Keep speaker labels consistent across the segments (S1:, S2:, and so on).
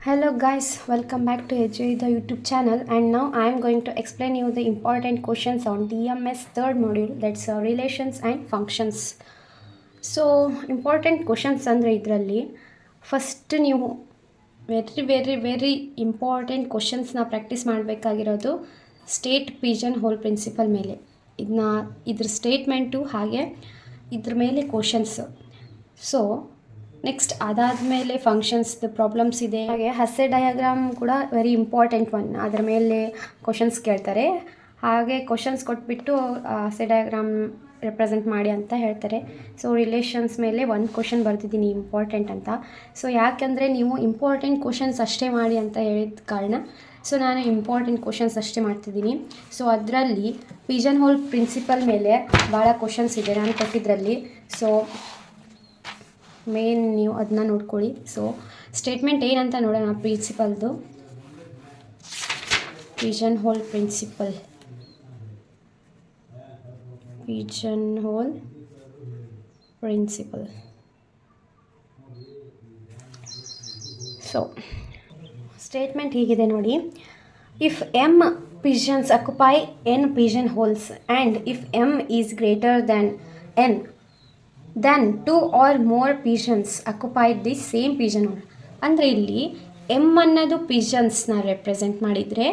S1: Hello guys, welcome back to Enjoy the YouTube channel, and now I am going to explain you the important questions on DMS third module, that's relations and functions. So important questions ಅಂದರೆ ಇದರಲ್ಲಿ first ನೀವು very important ಕ್ವಶನ್ಸ್ನ practice ಮಾಡಬೇಕಾಗಿರೋದು state pigeon hole principle ಮೇಲೆ. ಇದ್ರ statement ಹಾಗೆ ಇದ್ರ ಮೇಲೆ ಕ್ವಶನ್ಸು. ಸೊ ನೆಕ್ಸ್ಟ್ ಅದಾದಮೇಲೆ ಫಂಕ್ಷನ್ಸ್ದು ಪ್ರಾಬ್ಲಮ್ಸ್ ಇದೆ, ಹಾಗೆ ಹಸೆ ಡಯಾಗ್ರಾಮ್ ಕೂಡ ವೆರಿ ಇಂಪಾರ್ಟೆಂಟ್ ಒನ್. ಅದರ ಮೇಲೆ ಕ್ವಶನ್ಸ್ ಕೇಳ್ತಾರೆ, ಹಾಗೆ ಕ್ವಶನ್ಸ್ ಕೊಟ್ಬಿಟ್ಟು ಹಸೆ ಡಯಾಗ್ರಾಮ್ ರೆಪ್ರೆಸೆಂಟ್ ಮಾಡಿ ಅಂತ ಹೇಳ್ತಾರೆ. ಸೊ ರಿಲೇಷನ್ಸ್ ಮೇಲೆ ಒಂದು ಕ್ವಶನ್ ಬರ್ತಿದ್ದೀನಿ ಇಂಪಾರ್ಟೆಂಟ್ ಅಂತ. ಸೊ ಯಾಕೆಂದರೆ ನೀವು ಇಂಪಾರ್ಟೆಂಟ್ ಕ್ವಶನ್ಸ್ ಅಷ್ಟೇ ಮಾಡಿ ಅಂತ ಹೇಳಿದ ಕಾರಣ ಸೊ ನಾನು ಇಂಪಾರ್ಟೆಂಟ್ ಕ್ವಶನ್ಸ್ ಅಷ್ಟೇ ಮಾಡ್ತಿದ್ದೀನಿ. ಸೊ ಅದರಲ್ಲಿ ಪಿಜನ್ ಹೋಲ್ ಪ್ರಿನ್ಸಿಪಲ್ ಮೇಲೆ ಭಾಳ ಕ್ವಶನ್ಸ್ ಇದೆ ನಾನು ಕೊಟ್ಟಿದ್ರಲ್ಲಿ. ಸೊ ಮೇನ್ ನೀವು ಅದನ್ನ ನೋಡ್ಕೊಳ್ಳಿ. ಸೊ ಸ್ಟೇಟ್ಮೆಂಟ್ ಏನಂತ ನೋಡೋಣ. ಪ್ರಿನ್ಸಿಪಲ್ದು pigeon hole principle, pigeon hole principle. So statement ಹೀಗಿದೆ ನೋಡಿ. If m pigeons occupy n pigeon holes and if m is greater than n, then 2 or more pigeons occupy the same pigeon hole. ಅಂದರೆ ಇಲ್ಲಿ M ಅನ್ನೋದು ಪಿಜನ್ಸ್ನ represent ಮಾಡಿದರೆ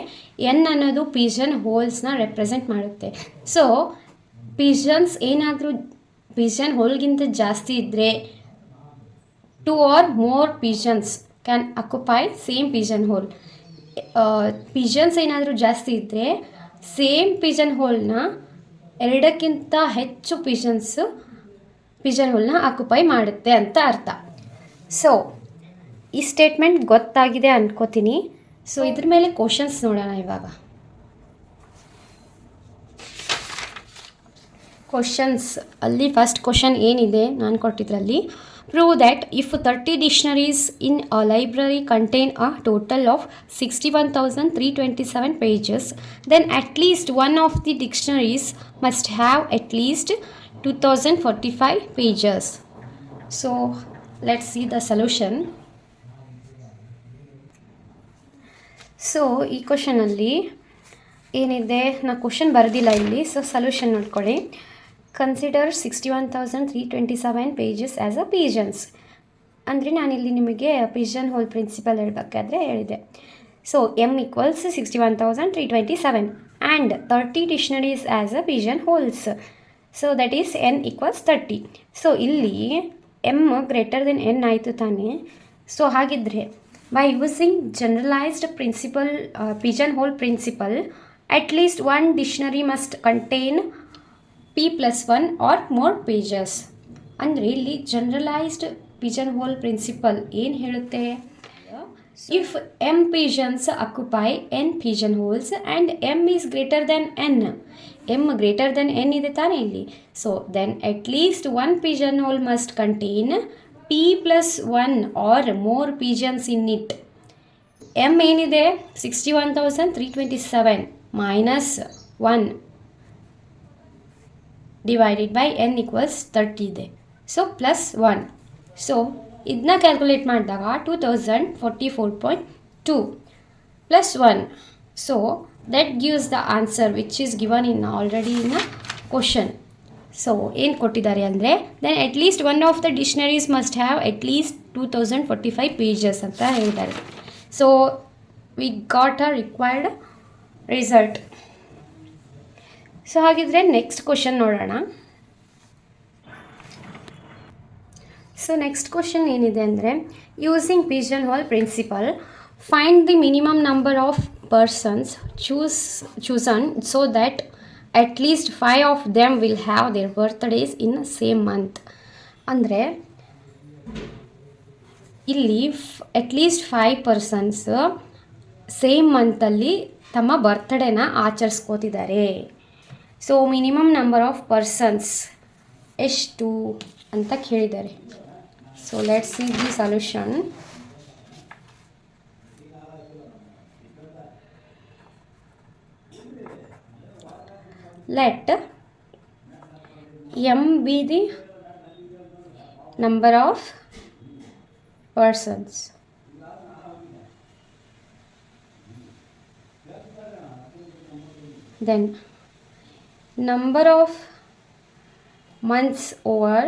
S1: N ಅನ್ನೋದು pigeon ಹೋಲ್ಸ್ನ represent ಮಾಡುತ್ತೆ. ಸೊ ಪಿಜನ್ಸ್ ಏನಾದರೂ ಪಿಜನ್ ಹೋಲ್ಗಿಂತ ಜಾಸ್ತಿ ಇದ್ದರೆ 2 or more pigeons can occupy same pigeon hole. Pigeons ಏನಾದರೂ ಜಾಸ್ತಿ ಇದ್ದರೆ ಸೇಮ್ ಪಿಜನ್ ಹೋಲ್ನ ಎರಡಕ್ಕಿಂತ ಹೆಚ್ಚು ಪಿಜನ್ ಹೋಲ್ನ ಆಕ್ಯುಪೈ ಮಾಡುತ್ತೆ ಅಂತ ಅರ್ಥ. ಸೊ ಈ ಸ್ಟೇಟ್ಮೆಂಟ್ ಗೊತ್ತಾಗಿದೆ ಅನ್ಕೋತೀನಿ. ಸೊ ಇದ್ರ ಮೇಲೆ ಕ್ವಶನ್ಸ್ ನೋಡೋಣ ಇವಾಗ. ಕ್ವಶನ್ಸ್ ಅಲ್ಲಿ ಫಸ್ಟ್ ಕ್ವಶನ್ ಏನಿದೆ ನಾನು ಕೊಟ್ಟಿದ್ರಲ್ಲಿ, prove that if 30 dictionaries in a library contain a total of 61,327 pages, then at least one of the dictionaries must have at least 2045 pages. So let's see the solution. So ಈ ಕ್ವಶನಲ್ಲಿ ಏನಿದೆ, ನಾನು question ಬರೆದಿಲ್ಲ ಇಲ್ಲಿ. So solution ನೋಡ್ಕೊಳ್ಳಿ. Consider 61,327 pages as a pigeons. ಅಂದರೆ ನಾನಿಲ್ಲಿ ನಿಮಗೆ Pigeon hole principal ಹೇಳಬೇಕಾದ್ರೆ ಹೇಳಿದೆ. So M equals 61,327 and 30 dictionaries as a Pigeon holes. So that is N equals 30. So ಇಲ್ಲಿ ಎಮ್ ಗ್ರೇಟರ್ ದೆನ್ ಎನ್ ಆಯಿತು ತಾನೇ. ಸೊ ಹಾಗಿದ್ದರೆ by using generalized principle, pigeonhole principle, at least one dictionary must contain p+1 or more pages. ಅಂದರೆ ಇಲ್ಲಿ generalised ಪಿಜನ್ಹೋಲ್ principle ಏನು ಹೇಳುತ್ತೆ, if M pigeons occupy N pigeon holes and M is greater than N, M greater than N ಇದೆ ತಾನೇ ಇಲ್ಲಿ. So then at least one pigeon hole must contain p+1 or more pigeons in it. ಎಮ್ ಏನಿದೆ 61,327 minus 1 divided by N equals 30 ಇದೆ. So plus 1. So ಇದನ್ನ calculate ಮಾಡಿದಾಗ 2044.2 plus 1. So that gives the answer which is given in already in a question. So ಏನು ಕೊಟ್ಟಿದ್ದಾರೆ ಅಂದರೆ, then at least one of the dictionaries must have at least 2045 pages ಅಂತ ಹೇಳಿದ್ದಾರೆ. So we got a required result. So ಹಾಗಿದ್ರೆ next question ನೋಡೋಣ. So next question ಏನಿದೆ ಅಂದರೆ, using pigeon hole principle find the minimum number of persons chosen so that at least 5 of them will have their birthdays in the same month. ಅಂದರೆ ಇಲ್ಲಿ at least 5 persons same ಮಂತಲ್ಲಿ ತಮ್ಮ ಬರ್ತ್ಡೇನ ಆಚರಿಸ್ಕೋತಿದ್ದಾರೆ. So minimum number of persons ಎಷ್ಟು ಅಂತ ಕೇಳಿದ್ದಾರೆ. So let's see the solution. Let m be the number of persons then number of months over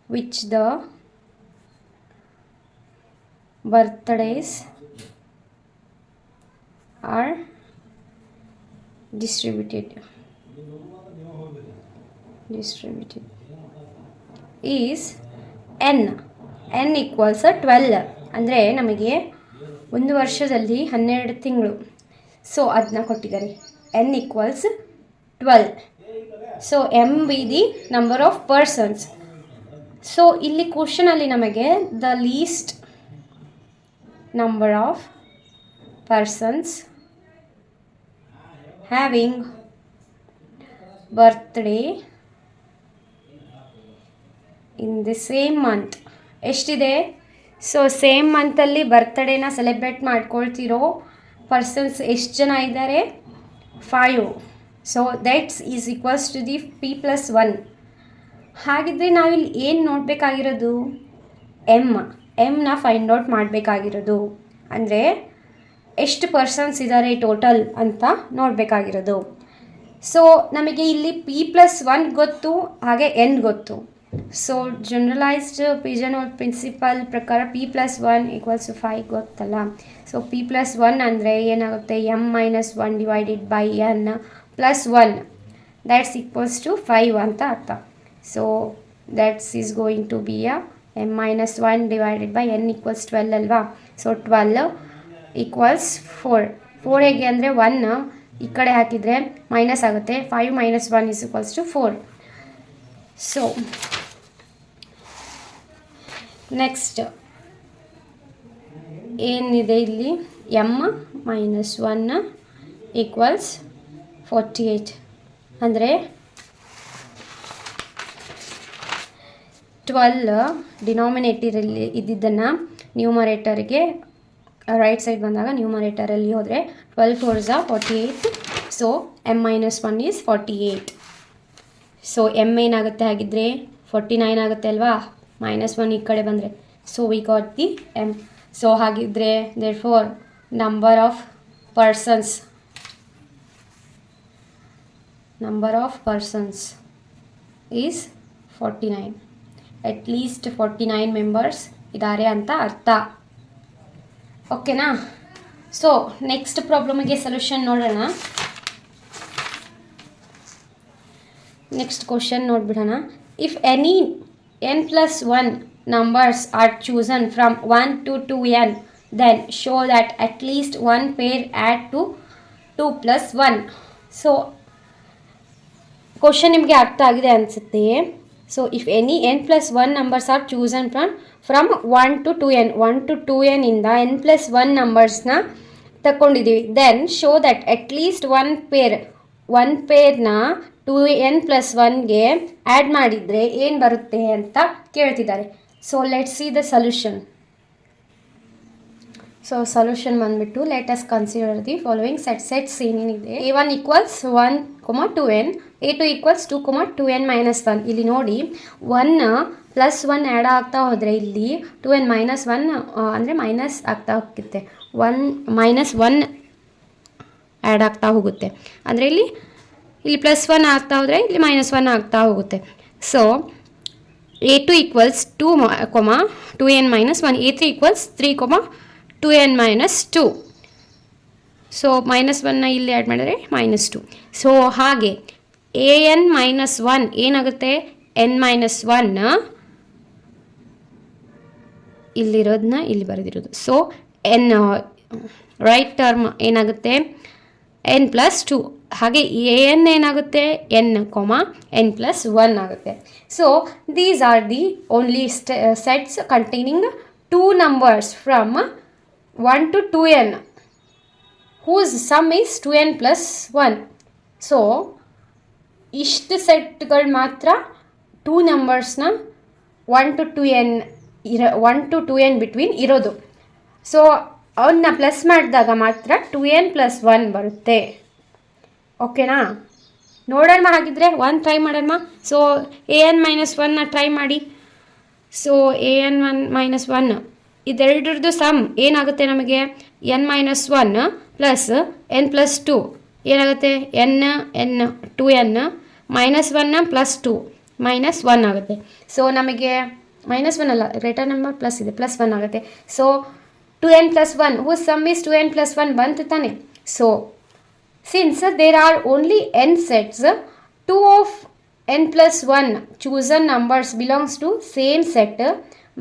S1: which the birthdays are distributed is n equals 12. ಅಂದರೆ ನಮಗೆ ಒಂದು ವರ್ಷದಲ್ಲಿ 12 ತಿಂಗಳು, ಸೊ ಅದನ್ನ ಕೊಟ್ಟಿದ್ದಾರೆ. n equals 12. So m be the number of persons. So ಇಲ್ಲಿ ಕ್ವಶನಲ್ಲಿ ನಮಗೆ the least number of persons having birthday in the same month ಎಷ್ಟಿದೆ? ಸೊ ಸೇಮ್ ಮಂತಲ್ಲಿ ಬರ್ತ್ಡೇನ ಸೆಲೆಬ್ರೇಟ್ ಮಾಡ್ಕೊಳ್ತಿರೋ ಪರ್ಸನ್ಸ್ ಎಷ್ಟು ಜನ ಇದ್ದಾರೆ? 5. So that's is equals to the p+1. ಹಾಗಿದ್ರೆ ನಾವಿಲ್ಲಿ ಏನು ನೋಡಬೇಕಾಗಿರೋದು? ಎಮ್ನ ಫೈಂಡ್ ಔಟ್ ಮಾಡಬೇಕಾಗಿರೋದು. ಅಂದರೆ ಎಷ್ಟು ಪರ್ಸನ್ಸ್ ಇದ್ದಾರೆ ಟೋಟಲ್ ಅಂತ ನೋಡಬೇಕಾಗಿರೋದು. ಸೊ ನಮಗೆ ಇಲ್ಲಿ p+1 ಗೊತ್ತು, ಹಾಗೆ n ಗೊತ್ತು. ಸೊ ಜನರಲೈಸ್ಡ್ ಪಿಜನ್ಹೋಲ್ ಪ್ರಿನ್ಸಿಪಲ್ ಪ್ರಕಾರ p+1 = 5 ಗೊತ್ತಲ್ಲ. ಸೊ p+1 ಅಂದರೆ ಏನಾಗುತ್ತೆ? m-1 divided by n +1 that's equals to 5 ಅಂತ ಅರ್ಥ. So that's is going to be m-1 divided by n = 12 ಅಲ್ವಾ. ಸೊ 12 = 4 ಹೇಗೆ ಅಂದರೆ 1 ಈ ಕಡೆ ಹಾಕಿದರೆ ಮೈನಸ್ ಆಗುತ್ತೆ. 5 - 1 = 4. ಸೊ ನೆಕ್ಸ್ಟ್ ಏನಿದೆ ಇಲ್ಲಿ? m-1 = 48. ಅಂದರೆ 12 ಡಿನಾಮಿನೇಟರಲ್ಲಿ ಇದ್ದಿದ್ದನ್ನು ನ್ಯೂಮರೇಟರ್ಗೆ ರೈಟ್ ಸೈಡ್ ಬಂದಾಗ ನ್ಯೂಮರೇಟರಲ್ಲಿ ಹೋದರೆ 12 4s are 48. So m-1 is 48. So m ಏನಾಗುತ್ತೆ ಹಾಗಿದ್ರೆ? 49 ಆಗುತ್ತೆ ಅಲ್ವಾ, -1 ಈ ಕಡೆ ಬಂದರೆ. So we got the m. So ಹಾಗಿದ್ರೆ therefore number of persons is 49. At least 49 members ಇದ್ದಾರೆ ಅಂತ ಅರ್ಥ. ಓಕೆನಾ? ಸೊ ನೆಕ್ಸ್ಟ್ ಪ್ರಾಬ್ಲಮಿಗೆ ಸೊಲ್ಯೂಷನ್ ನೋಡೋಣ. ನೆಕ್ಸ್ಟ್ ಕ್ವಶನ್ ನೋಡಿಬಿಡೋಣ. If any n+1 numbers are chosen from 1 to 2n, then show that at least one pair add to 2+1. So question ನಿಮಗೆ ಅರ್ಥ ಆಗಿದೆ ಅನಿಸುತ್ತೆ. So if any n+1 numbers are chosen from 1 to 2n, 1 to 2n ಇಂದ n+1 ನಂಬರ್ಸ್ನ ತಗೊಂಡಿದ್ದೀವಿ. Then show that at least one ಪೇರ್ನ 2n+1ಗೆ add ಮಾಡಿದರೆ ಏನು ಬರುತ್ತೆ ಅಂತ ಕೇಳ್ತಿದ್ದಾರೆ. So let's see the solution. So solution ಬಂದುಬಿಟ್ಟು let us consider the following sets ಏನೇನಿದೆ. a1 = 1, 2n, a2 = 2, 2n-1. ಇಲ್ಲಿ ನೋಡಿ 1 +1 ಆ್ಯಡ್ ಆಗ್ತಾ ಹೋದರೆ ಇಲ್ಲಿ 2n -1 ಅಂದರೆ ಮೈನಸ್ ಆಗ್ತಾ ಹೋಗುತ್ತೆ. 1 -1 ಆ್ಯಡ್ ಆಗ್ತಾ ಹೋಗುತ್ತೆ. ಅಂದರೆ ಇಲ್ಲಿ +1 ಆಗ್ತಾ ಹೋದರೆ ಇಲ್ಲಿ -1 ಆಗ್ತಾ ಹೋಗುತ್ತೆ. So a2 = 2, 2n-1, a3 = 3, 2n-2. So -1ನ ಇಲ್ಲಿ ಆ್ಯಡ್ ಮಾಡಿದರೆ -2. ಸೊ ಹಾಗೆ an-1 ಏನಾಗುತ್ತೆ? n-1 ಇಲ್ಲಿರೋದನ್ನ ಇಲ್ಲಿ ಬರೆದಿರೋದು. ಸೊ ರೈಟ್ ಟರ್ಮ್ ಏನಾಗುತ್ತೆ? n+2. ಹಾಗೆ an ಏನಾಗುತ್ತೆ? n,n+1 ಆಗುತ್ತೆ. So these are the only sets containing 2 numbers from 1 to 2n whose sum is 2n+1. So ಇಷ್ಟು ಸೆಟ್ಗಳು ಮಾತ್ರ 2 ನಂಬರ್ಸ್ನ 1 to 2n ಬಿಟ್ವೀನ್ ಇರೋದು. ಸೊ ಅವನ್ನ ಪ್ಲಸ್ ಮಾಡಿದಾಗ ಮಾತ್ರ 2n+1 ಬರುತ್ತೆ. ಓಕೆನಾ? ನೋಡೋಣ ಹಾಗಿದ್ರೆ 1 ಟ್ರೈ ಮಾಡೋಣ. ಸೊ an-1ನ ಟ್ರೈ ಮಾಡಿ. ಸೊ an-1 ಇದೆರಡರದ್ದು ಸಮ್ ಏನಾಗುತ್ತೆ ನಮಗೆ n-1 ಪ್ಲಸ್ n+2 ಏನಾಗುತ್ತೆ n 2n -1 ಪ್ಲಸ್ 2 -1 ಆಗುತ್ತೆ. ಸೊ ನಮಗೆ -1 ಅಲ್ಲ, ಗ್ರೇಟರ್ ನಂಬರ್ ಪ್ಲಸ್ ಇದೆ, +1 ಆಗುತ್ತೆ. So 2n + 1 whose some is 2n + 1 ಬಂತು ತಾನೆ. So since there are only n sets, 2 of n+1 chosen numbers belongs to same set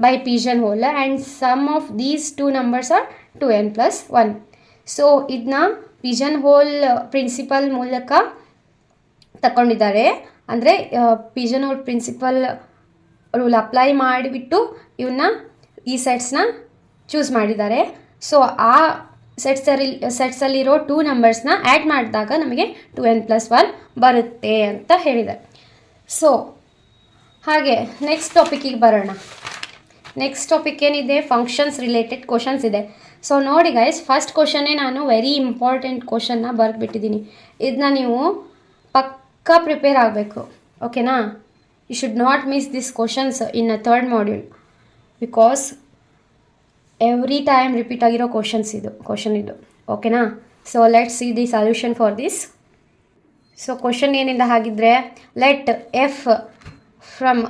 S1: by pigeonhole and sum of these two numbers are 2n + 1. So ಇದನ್ನ pigeon hole principle ಮೂಲಕ ತಗೊಂಡಿದ್ದಾರೆ. ಅಂದರೆ ಪಿಜನ್ hole ಪ್ರಿನ್ಸಿಪಲ್ rule apply ಮಾಡಿಬಿಟ್ಟು ಇವನ್ನ ಈ ಸೆಟ್ಸ್ನ choose ಮಾಡಿದ್ದಾರೆ. ಸೊ ಆ ಸೆಟ್ಸಲ್ಲಿರೋ 2 ನಂಬರ್ಸ್ನ ಆ್ಯಡ್ ಮಾಡಿದಾಗ ನಮಗೆ 2n + 1 ಬರುತ್ತೆ ಅಂತ ಹೇಳಿದ್ದಾರೆ. ಸೊ ಹಾಗೆ ನೆಕ್ಸ್ಟ್ ಟಾಪಿಕ್ಕಿಗೆ ಬರೋಣ. ನೆಕ್ಸ್ಟ್ ಟಾಪಿಕ್ ಏನಿದೆ, ಫಂಕ್ಷನ್ಸ್ ರಿಲೇಟೆಡ್ ಕ್ವಶನ್ಸ್ ಇದೆ. ಸೊ ನೋಡಿ ಗೈಸ್, ಫಸ್ಟ್ ಕ್ವಶನ್ನೇ ನಾನು ವೆರಿ ಇಂಪಾರ್ಟೆಂಟ್ ಕ್ವಶನ್ನ ಬರೆದ್ಬಿಟ್ಟಿದ್ದೀನಿ. ಇದನ್ನ ನೀವು ಪಕ್ಕಾ ಪ್ರಿಪೇರ್ ಆಗಬೇಕು, ಓಕೆನಾ. You should not miss this questions in a third module because every time repeat ಆಗಿರೋ ಕ್ವಶನ್ ಇದು, ಓಕೆನಾ. So let's see the solution for this. So question ಏನಿದೆ ಹಾಗಿದ್ರೆ, let f from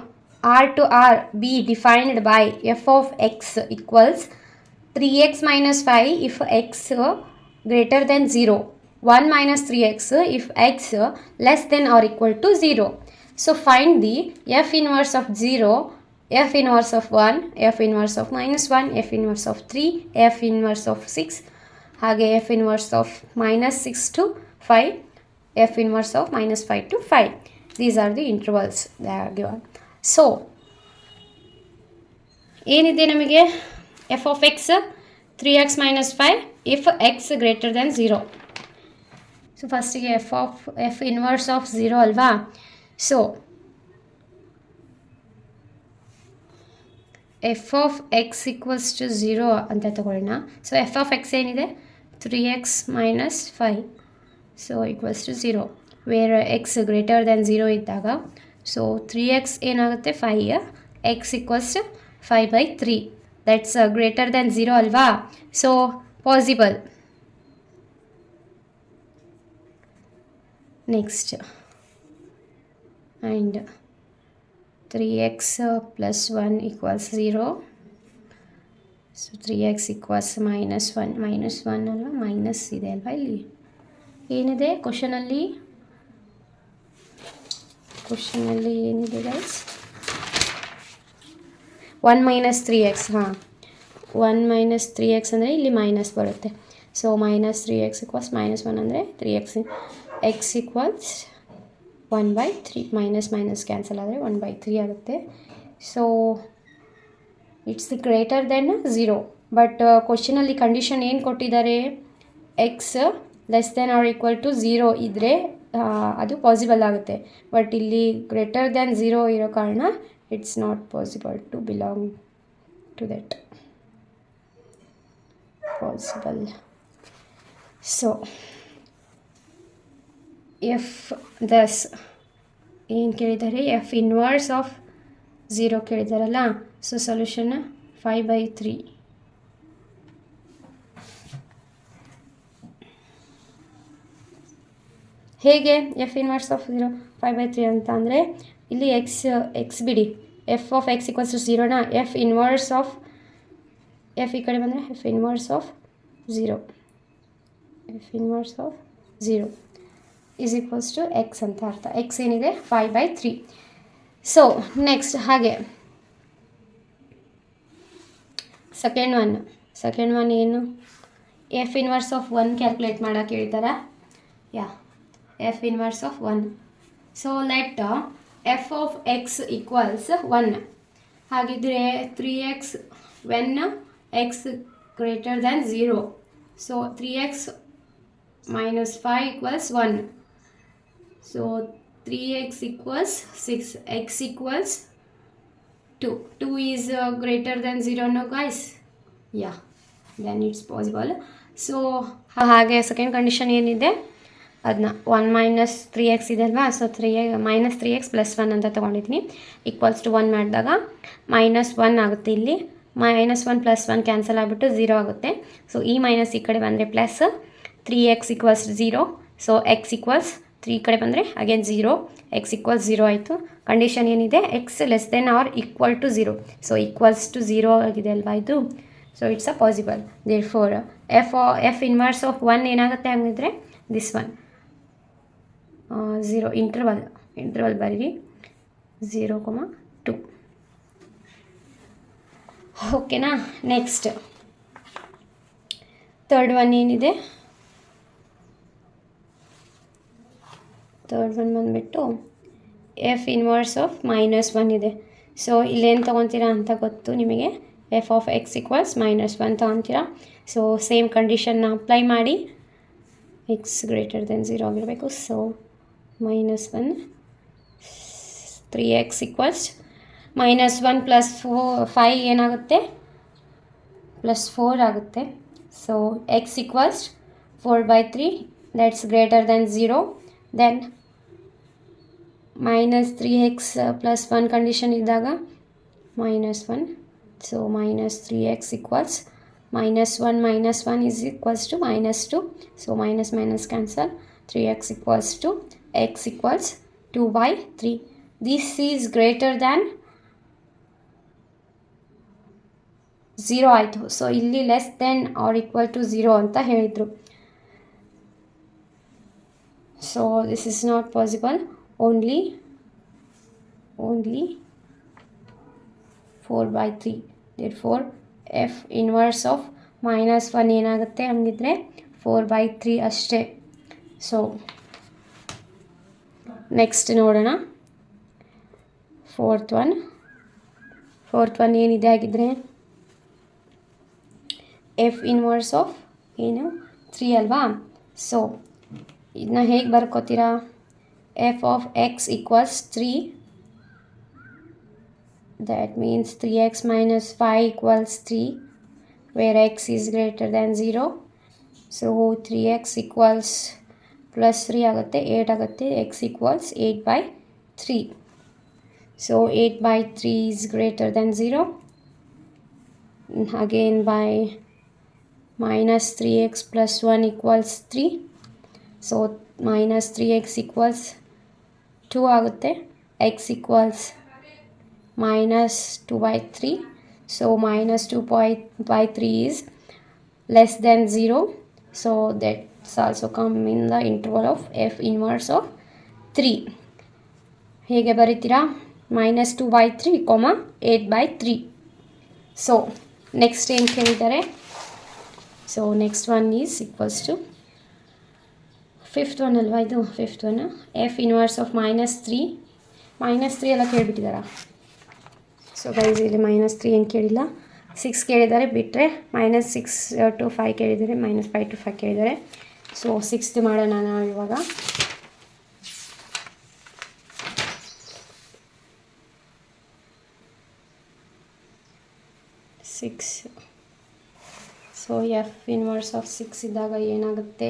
S1: R to R be defined by f of x equals 3x minus 5 if x greater than 0, 1 minus 3x if x less than or equal to 0. So find the f inverse of 0, f inverse of 1, f inverse of -1, f inverse of 3, f inverse of 6, ಹಾಗೆ f inverse of -6 to 5, f inverse of -5 to 5. These are the intervals they are given. So ಏನಿದೆ ನಮಗೆ f of x 3x - 5 if x greater than 0. So ಫಸ್ಟಿಗೆ f inverse of 0 ಅಲ್ವಾ. So f of x equals to 0 ಅಂತ ತಗೊಳ್ಳೋಣ. So f of X ಏನಿದೆ 3x - 5 so equals to 0 where x greater than 0 ಇದ್ದಾಗ. So 3x ಏನಾಗುತ್ತೆ 5, x equals 5/3, that's greater than 0 ಅಲ್ವಾ. So possible. Next and 3x + 1 equals 0. So 3x equals -1 ಅಲ್ವಾ, minus ಇದೆ ಅಲ್ವಾ ಇಲ್ಲಿ. ಏನಿದೆ ಕ್ವಶನಲ್ಲಿ ಏನಿದೆ ಗೈಸ್, 1 - 3x. ಹಾಂ, 1 - 3x ಅಂದರೆ ಇಲ್ಲಿ ಮೈನಸ್ ಬರುತ್ತೆ. ಸೊ -3x ಈಕ್ವಲ್ಸ್ -1 ಅಂದರೆ 3x, x equals 1/3, minus cancel ಆದರೆ 1/3 ಆಗುತ್ತೆ. So it's greater than 0. But ಕ್ವಶನಲ್ಲಿ ಕಂಡೀಷನ್ ಏನು ಕೊಟ್ಟಿದ್ದಾರೆ, x less than or equal to 0 ಇದ್ದರೆ ಅದು ಪಾಸಿಬಲ್ ಆಗುತ್ತೆ. ಬಟ್ ಇಲ್ಲಿ ಗ್ರೇಟರ್ ದ್ಯಾನ್ 0 ಇರೋ ಕಾರಣ it's not possible to belong to that possible. So f thus ಏನು ಕೇಳಿದ್ದಾರೆ, ಎಫ್ ಇನ್ವರ್ಸ್ ಆಫ್ 0 ಕೇಳಿದಾರಲ್ಲ. So solution 5/3. ಹೇಗೆ ಎಫ್ ಇನ್ವರ್ಸ್ ಆಫ್ 0 5/3 ಅಂತ ಅಂದರೆ, ಇಲ್ಲಿ ಎಕ್ಸ್ ಬಿಡಿ, f of x equals to 0ನ ಎಫ್ ಇನ್ವರ್ಸ್ ಆಫ್ ಎಫ್ ಈ ಕಡೆ ಬಂದರೆ f inverse of 0 is equals to x ಅಂತ ಅರ್ಥ. ಎಕ್ಸ್ ಏನಿದೆ 5/3. ಸೊ ನೆಕ್ಸ್ಟ್ ಹಾಗೆ ಸೆಕೆಂಡ್ ಒನ್ ಏನು, ಎಫ್ ಇನ್ವರ್ಸ್ ಆಫ್ 1 ಕ್ಯಾಲ್ಕುಲೇಟ್ ಮಾಡೋಕ್ಕೆ ಹೇಳ್ತಾರೆ. F inverse of 1. So let f of x equals 1 ಹಾಗಿದ್ರೆ 3x when x greater than 0. So 3x - 5 equals 1. So 3x equals 6, x equals 2. 2 is greater than 0 no guys. Then it's possible. So ಹಾಗೆ second condition ಏನಿದೆ ಅದನ್ನ 1 - 3x ಇದೆ ಅಲ್ವಾ. So -3x + 1 ಅಂತ ತೊಗೊಂಡಿದ್ದೀನಿ. Equals to 1 ಮಾಡಿದಾಗ -1 ಆಗುತ್ತೆ ಇಲ್ಲಿ. -1 + 1 ಕ್ಯಾನ್ಸಲ್ ಆಗಿಬಿಟ್ಟು 0 ಆಗುತ್ತೆ. ಸೊ ಈ ಮೈನಸ್ ಈ ಕಡೆ ಬಂದರೆ ಪ್ಲಸ್ 3x = 0. ಸೊ x = 3 ಈ ಕಡೆ ಬಂದರೆ ಅಗೇನ್ 0, x = 0 ಆಯಿತು. ಕಂಡೀಷನ್ ಏನಿದೆ, x <= 0. ಸೊ =0 ಆಗಿದೆ ಅಲ್ವಾ ಇದು. So it's a possible. Therefore f inverse of 1 ಏನಾಗುತ್ತೆ ಹಂಗಿದ್ರೆ ದಿಸ್ ಒನ್ 0 ಇಂಟರ್ವಲ್ ಬರೀರಿ 0,2. ಓಕೆನಾ. ನೆಕ್ಸ್ಟ್ ಥರ್ಡ್ ಒನ್ ಏನಿದೆ, ಥರ್ಡ್ ಒನ್ ಬಂದುಬಿಟ್ಟು f ಇನ್ವರ್ಸ್ ಆಫ್ -1 ಇದೆ. ಸೊ ಇಲ್ಲೇನು ತೊಗೊತೀರಾ ಅಂತ ಗೊತ್ತು ನಿಮಗೆ, f of x = -1 ತೊಗೊತೀರಾ. ಸೊ ಸೇಮ್ ಕಂಡೀಷನ್ನ ಅಪ್ಲೈ ಮಾಡಿ, x > 0 ಆಗಿರಬೇಕು. ಸೊ -1 3x = -1 + 5 ಏನಾಗುತ್ತೆ, +4 ಆಗುತ್ತೆ. So x = 4/3 that's > 0. Then -3x + 1 condition ಇದ್ದಾಗ -1. So -3x = -1 - 1 = -2. So minus cancel. 3x = x = 2/3. This is greater than 0 ಆಯಿತು. ಸೊ ಇಲ್ಲಿ less than or equal to 0 ಅಂತ ಹೇಳಿದರು. So this is not possible. Only 4/3. Therefore f inverse of -1 ಏನಾಗುತ್ತೆ ಹಂಗಿದ್ರೆ 4/3 ಅಷ್ಟೇ. So next ನೋಡೋಣ fourth one ಏನಿದೆ ಆಗಿದ್ರೆ f ಇನ್ವರ್ಸ್ ಆಫ್ ಏನು 3 ಅಲ್ವಾ. ಸೊ ಇದನ್ನ ಹೇಗೆ ಬರ್ಕೋತೀರಾ, f of x = 3. that means 3x - 5 = 3, where x is > 0. so 3x = +3 ಆಗುತ್ತೆ, 8 ಆಗುತ್ತೆ. x = 8/3. so 8/3 is > 0. again by -3x + 1 = 3. so -3x = 2 ಆಗುತ್ತೆ. x = -2/3. so -2/3 is less than 0. so that's also come in the interval of f inverse of 3. ಹೇಗೆ ಬರೀತೀರಾ, -2/3, 8/3. So next ಏನು ಕೇಳಿದ್ದಾರೆ, so next one is equals to fifth one ಅಲ್ವಾ ಇದು. Fifth one f inverse of -3 ಎಲ್ಲ ಕೇಳಿಬಿಟ್ಟಿದ್ದಾರಾ. So guys ಇಲ್ಲಿ -3 ಏನು ಕೇಳಿಲ್ಲ, 6 ಕೇಳಿದ್ದಾರೆ ಬಿಟ್ಟರೆ. -6 to 5 ಕೇಳಿದ್ದಾರೆ, -5 to 5 ಕೇಳಿದ್ದಾರೆ. ಸೊ 6th ಮಾಡೋಣ ನಾವು ಇವಾಗ. ಸೊ f ಇನ್ವರ್ಸ್ ಆಫ್ 6 ಇದ್ದಾಗ ಏನಾಗುತ್ತೆ,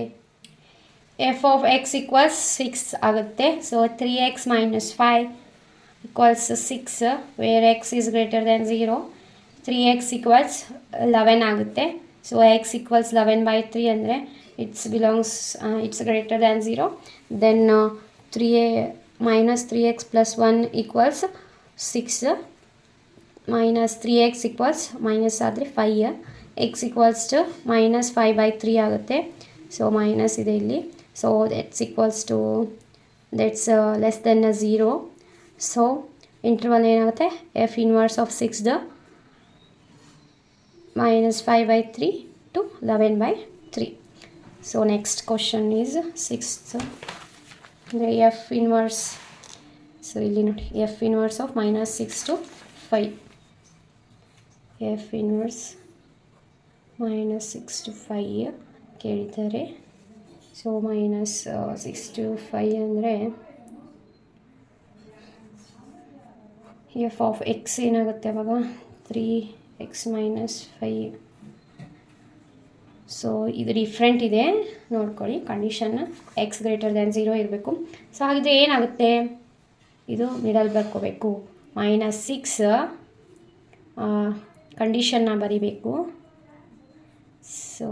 S1: f of x = 6 ಆಗುತ್ತೆ. So 3x - 5 = 6, where x is > 0. 3x = 11 ಆಗುತ್ತೆ. ಸೊ x = 11/3 ಅಂದರೆ it's > 0. then 3x + 1 = 6, -3x - ಆದರೆ 5, x = -5/3 ಆಗುತ್ತೆ. ಸೊ ಮೈನಸ್ ಇದೆ ಇಲ್ಲಿ. So that's less than 0. So interval ಏನಾಗುತ್ತೆ, f inverse of 6 -5/3 to 11/3. So next question is 6th ಅಂದರೆ f inverse. So ಇಲ್ಲಿ ನೋಡಿ, f inverse of -6 to 5. f inverse -6 to 5 ಕೇಳಿದ್ದಾರೆ. So -6 to 5 ಅಂದರೆ f of x ಏನಾಗುತ್ತೆ ಅವಾಗ 3x - 5. ಸೊ ಇದು different ಇದೆ ನೋಡ್ಕೊಳ್ಳಿ, ಕಂಡೀಷನ್ x > 0 ಇರಬೇಕು. ಸೊ ಹಾಗಿದ್ರೆ ಏನಾಗುತ್ತೆ, ಇದು ಮಿಡಲ್ ಬರ್ಕೋಬೇಕು. -6 ಕಂಡೀಷನ್ನ ಬರಿಬೇಕು. So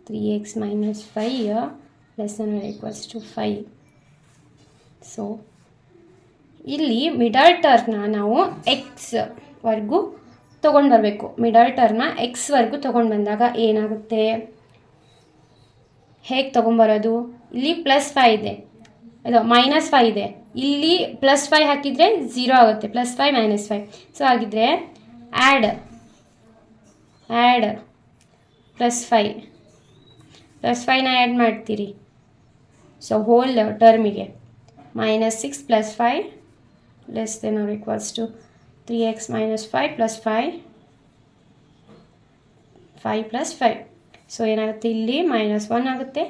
S1: 3x minus 5 less than or equals to 5. So ಇಲ್ಲಿ ಮಿಡಲ್ ಟರ್ಮ್ನ ನಾವು ಎಕ್ಸ್ವರೆಗೂ ತೊಗೊಂಡು ಬರಬೇಕು. ಮಿಡಲ್ ಟರ್ಮ್ನ ಎಕ್ಸ್ವರೆಗೂ ತೊಗೊಂಡು ಬಂದಾಗ ಏನಾಗುತ್ತೆ, ಹೇಗೆ ತೊಗೊಂಬರೋದು? ಇಲ್ಲಿ +5 ಇದೆ, ಇದು -5 ಇದೆ, ಇಲ್ಲಿ +5 ಹಾಕಿದರೆ 0 ಆಗುತ್ತೆ. +5 -5. ಸೊ ಹಾಗಿದ್ರೆ ಆ್ಯಡ್ +5ನ ಆ್ಯಡ್ ಮಾಡ್ತೀರಿ. ಸೊ ಹೋಲ್ ಟರ್ಮಿಗೆ -6 + 5 less than or equals to 3x minus 5 plus 5 plus 5. So ಏನಾಗುತ್ತೆ, ಇಲ್ಲಿ -1 ಆಗುತ್ತೆ,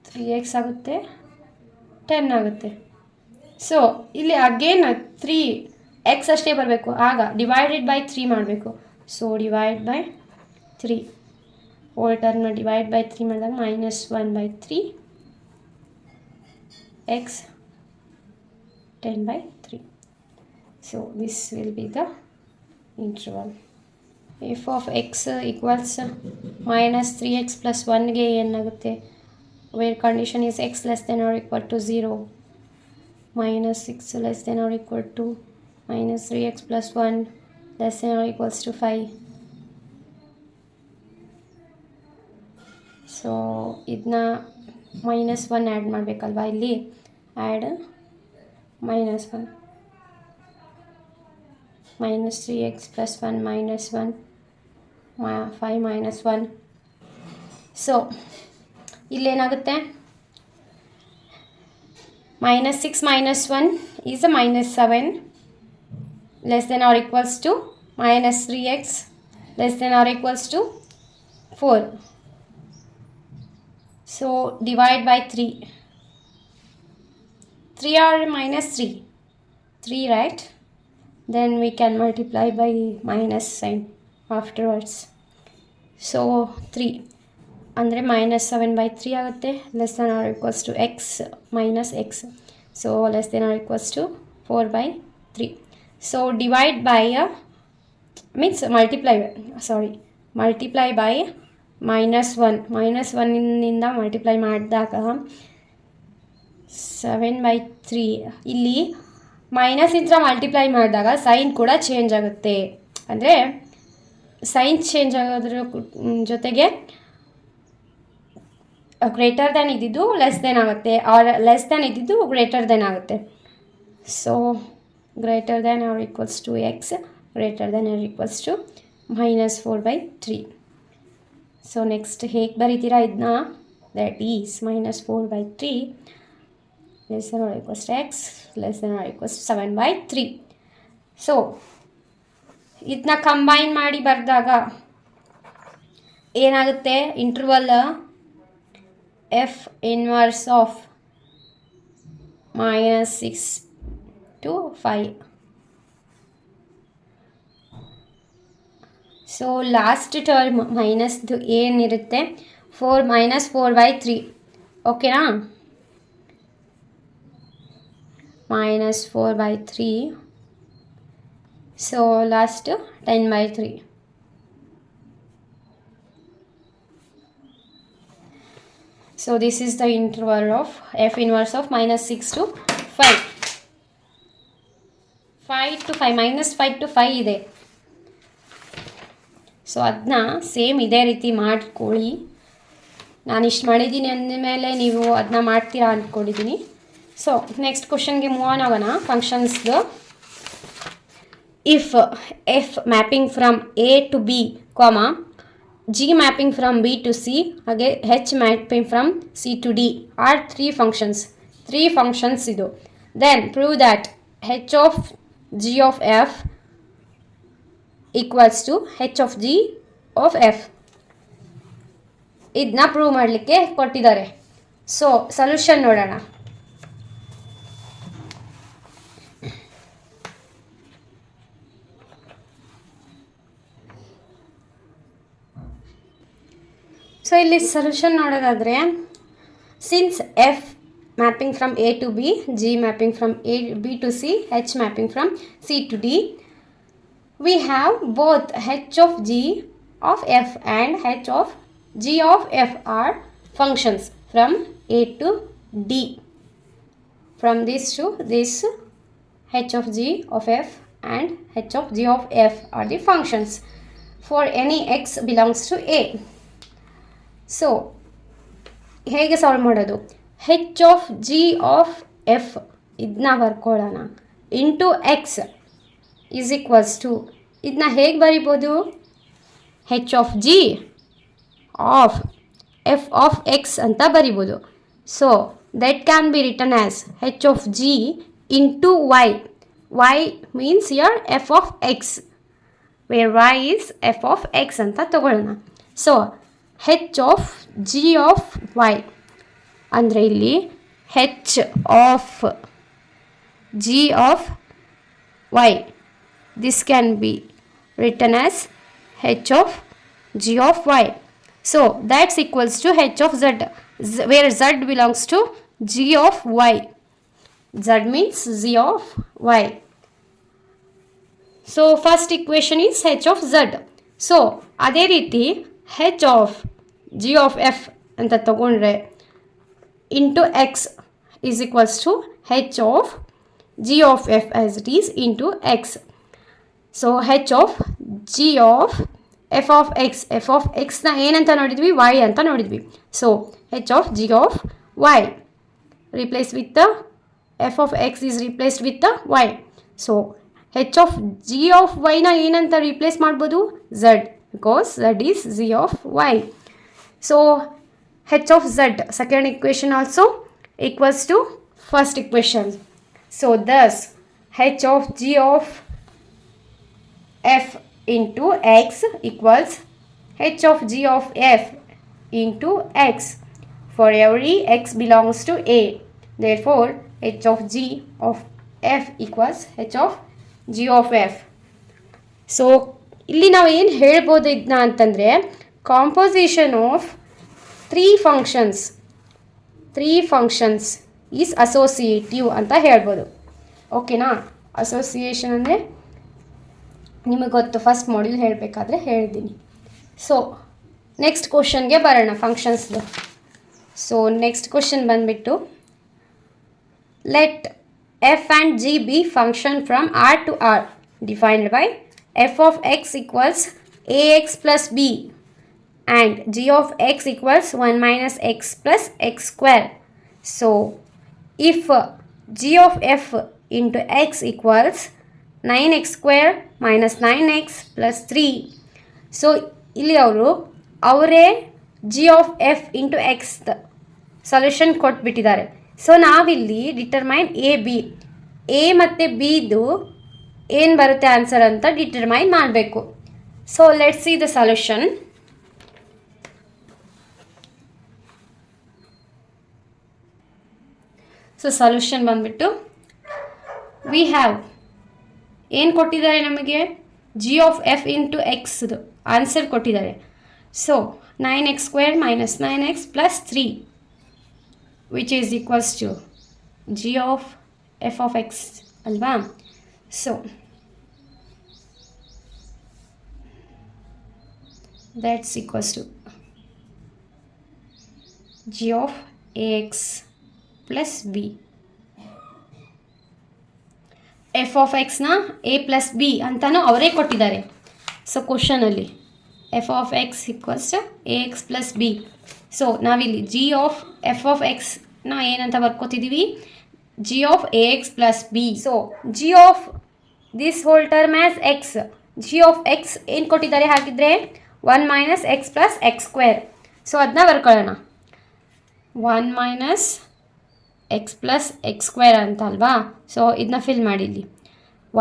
S1: 3x ಆಗುತ್ತೆ, 10 ಆಗುತ್ತೆ. ಸೊ ಇಲ್ಲಿ ಅಗೇನ್ 3x ಅಷ್ಟೇ ಬರಬೇಕು, ಆಗ ಡಿವೈಡೆಡ್ ಬೈ 3 ಮಾಡಬೇಕು. ಸೊ ಡಿವೈಡ್ ಬೈ 3, ಹೋಲ್ ಟರ್ಮ್ನ ಡಿವೈಡ್ ಬೈ 3 ಮಾಡಿದಾಗ -1/3 x 10/3. So this will be the interval. F of x equals -3x plus 1ಗೆ ಏನಾಗುತ್ತೆ, where condition is x less than or equal to 0, -6 less than or equal to -3x plus 1 less than or equals to 5. So ಇದನ್ನ -1 add ಮಾಡಬೇಕಲ್ವಾ, ಇಲ್ಲಿ add -1 -3x plus 1 -1 5 -1. So ಇಲ್ಲೇನಾಗುತ್ತೆ, -6 -1 is a -7 less than or equals to -3x less than or equals to 4. So divide by 3 or -3, right? Then we can multiply by minus sign afterwards. So 3 ಅಂದರೆ -7/3 ಆಗುತ್ತೆ, less than or equals to x minus x. So less than or equals to 4/3. So divide by means multiply by -1 ಇಂದ multiply ಮಾಡಿದಾಗ 7/3. ಇಲ್ಲಿ minus ಇಂದ multiply ಮಾಡಿದಾಗ sign ಕೂಡ change ಆಗುತ್ತೆ. ಅಂದರೆ ಸೈನ್ ಚೇಂಜ್ ಆಗೋದ್ರ ಜೊತೆಗೆ ಗ್ರೇಟರ್ ದ್ಯಾನ್ ಇದ್ದಿದ್ದು ಲೆಸ್ ದೆನ್ ಆಗುತ್ತೆ, ಆರ್ ಲೆಸ್ ದ್ಯಾನ್ ಇದ್ದಿದ್ದು ಗ್ರೇಟರ್ ದೆನ್ ಆಗುತ್ತೆ. So greater than or equals to x, greater than or equals to -4/3. So next ಹೇಗೆ ಬರೀತೀರಾ ಇದನ್ನ, that is -4/3 less than or equals to x less than or equals to 7/3. So ಇದನ್ನ combine ಮಾಡಿ ಬರೆದಾಗ ಏನಾಗುತ್ತೆ, interval f inverse of -6 to 5. So last term ಮೈನಸ್ದು ಏನಿರುತ್ತೆ, 4 -4/3. ಓಕೆನಾ, -4/3. So last 10/3. So this is the interval of f inverse of -6 to 5. 5 to 5 -5 to 5 ಇದೆ. So ಅದನ್ನ same ಇದೇ ರೀತಿ ಮಾಡ್ಕೊಳ್ಳಿ. ನಾನು ಇಷ್ಟು ಮಾಡಿದ್ದೀನಿ ಅಂದಮೇಲೆ ನೀವು ಅದನ್ನ ಮಾಡ್ತೀರಾ ಅಂದ್ಕೊಂಡಿದ್ದೀನಿ. ಸೊ ನೆಕ್ಸ್ಟ್ ಕ್ವಶನ್ಗೆ ಮೂವ್ ಆನ್ ಆಗೋಣ. ಫಂಕ್ಷನ್ಸ್ದು if f mapping from A to B, G mapping from B to C, ಹಾಗೆ H mapping from C to D are three functions ಇದು. Then prove that H of G of F equals to H of G of F. ಇದನ್ನ prove ಮಾಡಲಿಕ್ಕೆ ಕೊಟ್ಟಿದ್ದಾರೆ. So solution ನೋಡೋಣ. So ಇಲ್ಲಿ solution ನೋಡೋದಾದರೆ, since F mapping from A to B, G mapping from B to C, H mapping from C to D. We have both H of G of F and H of G of F are functions from A to D. From this to this, H of G of F and H of G of F are the functions for any x belongs to A. So ಹೇಗೆ solve ಮಾಡೋದು? H of g of f ಇದನ್ನ ಬರ್ಕೊಳ್ಳೋಣ into x is equals to ಇದನ್ನ ಹೇಗೆ ಬರಿಬೋದು? H of g of f of x ಅಂತ ಬರಿಬೋದು. So that can be written as h of g into y. Y means your f of x, where y is f of x ಅಂತ ತಗೊಳ್ಳೋಣ. So h of g of y ಅಂದರೆ ಇಲ್ಲಿ h of g of y, this can be written as h of g of y. So that's equals to h of z, where z belongs to g of y. Z means g of y. So first equation is h of z. So ಅದೇ ರೀತಿ h of g of f ಅಂತ ತಗೊಂಡ್ರೆ into x is equals to h of g of f as it is into x. So h of g of f of x, f of ಎಕ್ಸ್ನ ಏನಂತ ನೋಡಿದ್ವಿ? Y ಅಂತ ನೋಡಿದ್ವಿ. So h of g of y replace with the f of x is replaced with the y. So h of g of y na ಏನಂತ replace ಮಾಡ್ಬೋದು? z, because z is g of y. So h of z, second equation also equals to first equation. So thus h of g of f into x equals h of g of f into x for every x belongs to A. Therefore h of g of f equals h of g of f. So ಇಲ್ಲಿ ನಾವು ಏನು ಹೇಳ್ಬೋದು ಇದನ್ನ ಅಂತಂದರೆ, composition of three functions is associative ಅಂತ ಹೇಳ್ಬೋದು. ಓಕೆನಾ? Association ಅಂದರೆ ನಿಮಗೆ ಗೊತ್ತು, ಫಸ್ಟ್ ಮಾಡ್ಯೂಲ್ ಹೇಳಬೇಕಾದ್ರೆ ಹೇಳಿದ್ದೀನಿ. ಸೊ ನೆಕ್ಸ್ಟ್ ಕ್ವಶನ್ಗೆ ಬರೋಣ, ಫಂಕ್ಷನ್ಸ್ದು. ಸೊ ನೆಕ್ಸ್ಟ್ ಕ್ವಶನ್ ಬಂದುಬಿಟ್ಟು, let f and g be function from R to R defined by f of x equals ax plus b and g of x equals 1 minus x plus x square. So if g of f into x equals 9x square minus 9x plus 3, so ಇಲ್ಲಿ ಅವರೇ g of f into x solution ಕೊಟ್ಬಿಟ್ಟಿದ್ದಾರೆ. So ನಾವಿಲ್ಲಿ determine a ಮತ್ತು ಬಿದು ಏನು ಬರುತ್ತೆ answer ಅಂತ determine ಮಾಡಬೇಕು. So let's see the solution. So solution ಬಂದ್ಬಿಟ್ಟು ವಿ ಹ್ಯಾವ್ ಏನು ಕೊಟ್ಟಿದ್ದಾರೆ ನಮಗೆ? ಜಿ ಆಫ್ ಎಫ್ ಇಂಟು ಎಕ್ಸ್ದು ಆನ್ಸರ್ ಕೊಟ್ಟಿದ್ದಾರೆ. So 9x square minus 9x plus 3, which is equals to g of f of x alva. So that's equals to g of ax plus b. f of x ನ a plus b ಅಂತಾನು ಅವರೇ ಕೊಟ್ಟಿದ್ದಾರೆ. So ಕ್ವಶನಲ್ಲಿ f of x equals to ax plus b. So ನಾವಿಲ್ಲಿ g of f of ಎಕ್ಸ್ನ ಏನಂತ ಬರ್ಕೋತಿದ್ದೀವಿ? G of a x plus b. So g of this whole term as x, g of x ಏನು ಕೊಟ್ಟಿದ್ದಾರೆ ಹಾಗಿದ್ರೆ? 1 minus x plus x square. So ಅದನ್ನ ಬರ್ಕೊಳ್ಳೋಣ, 1 minus x plus x square ಅಂತ ಅಲ್ವಾ? ಸೊ ಇದನ್ನ ಫಿಲ್ ಮಾಡಿಲ್ಲಿ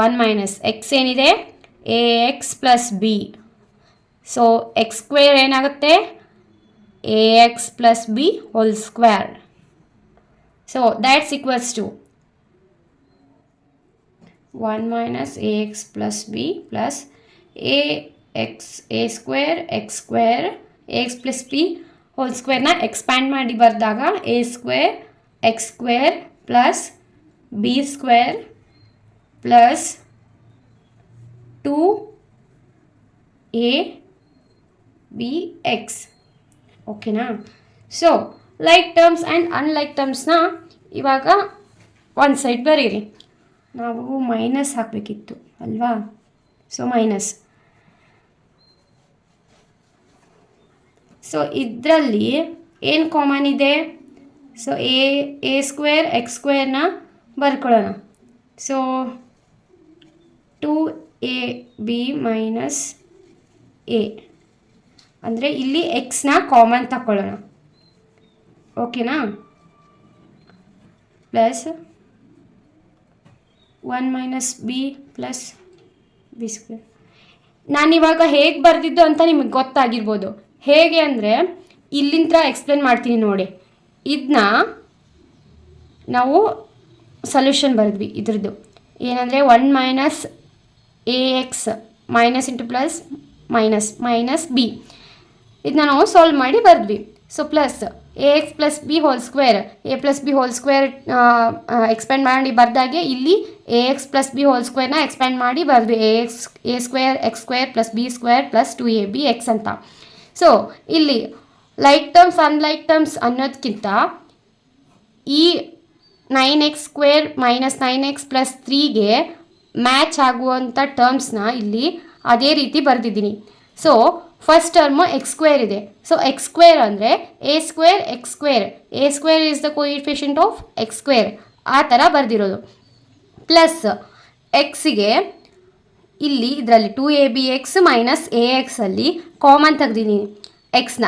S1: 1 ಮೈನಸ್ ಎಕ್ಸ್ ಏನಿದೆ? A x plus b. So x square ಏನಾಗುತ್ತೆ? ax plus b whole square. So that's equals to 1 minus ax plus b plus a square x plus b whole square na expand ಮಾಡಿ ಬರೆದಾಗ a square x square plus b square plus 2abx. ಓಕೆನಾ? So like terms and unlike ಟರ್ಮ್ಸ್ನ ಇವಾಗ ಒಂದು side ಬರೀರಿ. ನಾವು minus ಹಾಕಬೇಕಿತ್ತು ಅಲ್ವಾ? So minus. So ಇದರಲ್ಲಿ ಏನು ಕಾಮನ್ ಇದೆ? ಸೊ ಎ ಸ್ಕ್ವೇರ್ ಎಕ್ಸ್ ಸ್ಕ್ವೇರ್ನ ಬರ್ಕೊಳ್ಳೋಣ. ಸೊ 2ab ಮೈನಸ್ ಎ ಅಂದರೆ ಇಲ್ಲಿ ಎಕ್ಸ್ನ ಕಾಮನ್ ತಗೊಳ್ಳೋಣ. ಓಕೆನಾ? Plus 1 minus b plus b square. ನಾನಿವಾಗ ಹೇಗೆ ಬರೆದಿದ್ದು ಅಂತ ನಿಮಗೆ ಗೊತ್ತಾಗಿರ್ಬೋದು. ಹೇಗೆ ಅಂದರೆ ಇಲ್ಲಿಂದ ಎಕ್ಸ್ಪ್ಲೇನ್ ಮಾಡ್ತೀನಿ ನೋಡಿ. ಇದನ್ನ ನಾವು ಸೊಲ್ಯೂಷನ್ ಬರೆದ್ವಿ ಇದ್ರದ್ದು. ಏನಂದರೆ 1 minus a x minus into plus minus minus b, ಇದನ್ನ ನಾವು ಸಾಲ್ವ್ ಮಾಡಿ ಬರೆದ್ವಿ. So plus a x plus b whole square, a plus b whole square expand ಮಾಡಿ ಬರ್ದಾಗೆ ಇಲ್ಲಿ a x plus b whole ಸ್ಕ್ವೇರ್ನ ಎಕ್ಸ್ಪ್ಯಾಂಡ್ ಮಾಡಿ ಬರೆದ್ವಿ. A square x square plus b square plus 2ab x ಅಂತ. So ಇಲ್ಲಿ like terms unlike terms ಅನ್ನೋದಕ್ಕಿಂತ ಈ 9x square minus 9x plus 3ಗೆ ಮ್ಯಾಚ್ ಆಗುವಂಥ ಟರ್ಮ್ಸ್ನ ಇಲ್ಲಿ ಅದೇ ರೀತಿ ಬರೆದಿದ್ದೀನಿ. So first term x square ಇದೆ. ಸೊ ಎಕ್ಸ್ ಸ್ಕ್ವೇರ್ ಅಂದರೆ a square x square, a square is the coefficient of x square, ಆ ಥರ ಬರೆದಿರೋದು. ಪ್ಲಸ್ ಎಕ್ಸಿಗೆ ಇಲ್ಲಿ ಇದರಲ್ಲಿ 2abx ಮೈನಸ್ ಎ ಎಕ್ಸಲ್ಲಿ ಕಾಮನ್ ತೆಗ್ದಿದ್ದೀನಿ. ಎಕ್ಸ್ನ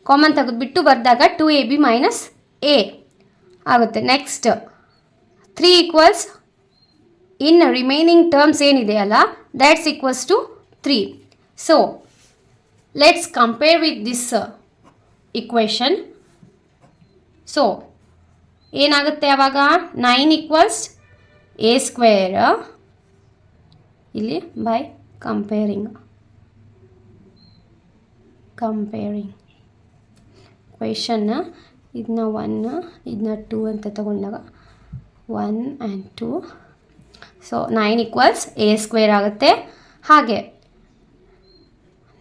S1: ಕಾಮನ್ ತೆಗೆದುಬಿಟ್ಟು ಬರೆದಾಗ 2ab ಮೈನಸ್ ಎ ಆಗುತ್ತೆ. Next 3 equals in remaining terms ಏನಿದೆ ಅಲ್ಲ, that's equals to 3. So let's compare with this equation. So ಏನಾಗುತ್ತೆ ಆವಾಗ? 9 ಈಕ್ವಲ್ಸ್ ಎ ಸ್ಕ್ವೇರ್ ಇಲ್ಲಿ ಬೈ ಕಂಪೇರಿಂಗ್ ಕ್ವೆಶನ್ನ ಇದನ್ನ 1 ಇದನ್ನ 2 ಅಂತ ತಗೊಂಡಾಗ 1 and 2. So 9 equals A square ಆಗುತ್ತೆ. ಹಾಗೆ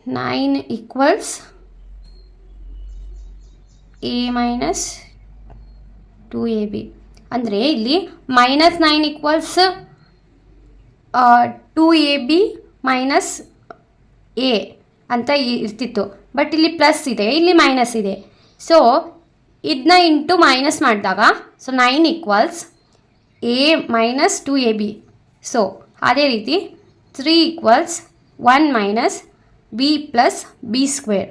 S1: 9 ಈಕ್ವಲ್ಸ್ ಎ ಮೈನಸ್ 2ab ಅಂದರೆ ಇಲ್ಲಿ minus 9 equals 2ab minus A ಅಂತ ಇರ್ತಿತ್ತು. ಬಟ್ ಇಲ್ಲಿ ಪ್ಲಸ್ ಇದೆ, ಇಲ್ಲಿ ಮೈನಸ್ ಇದೆ. ಸೊ ಇದನ್ನ ಇಂಟು ಮೈನಸ್ ಮಾಡಿದಾಗ so 9 equals a minus 2ab. So ಅದೇ ರೀತಿ 3 equals 1 minus b plus b square.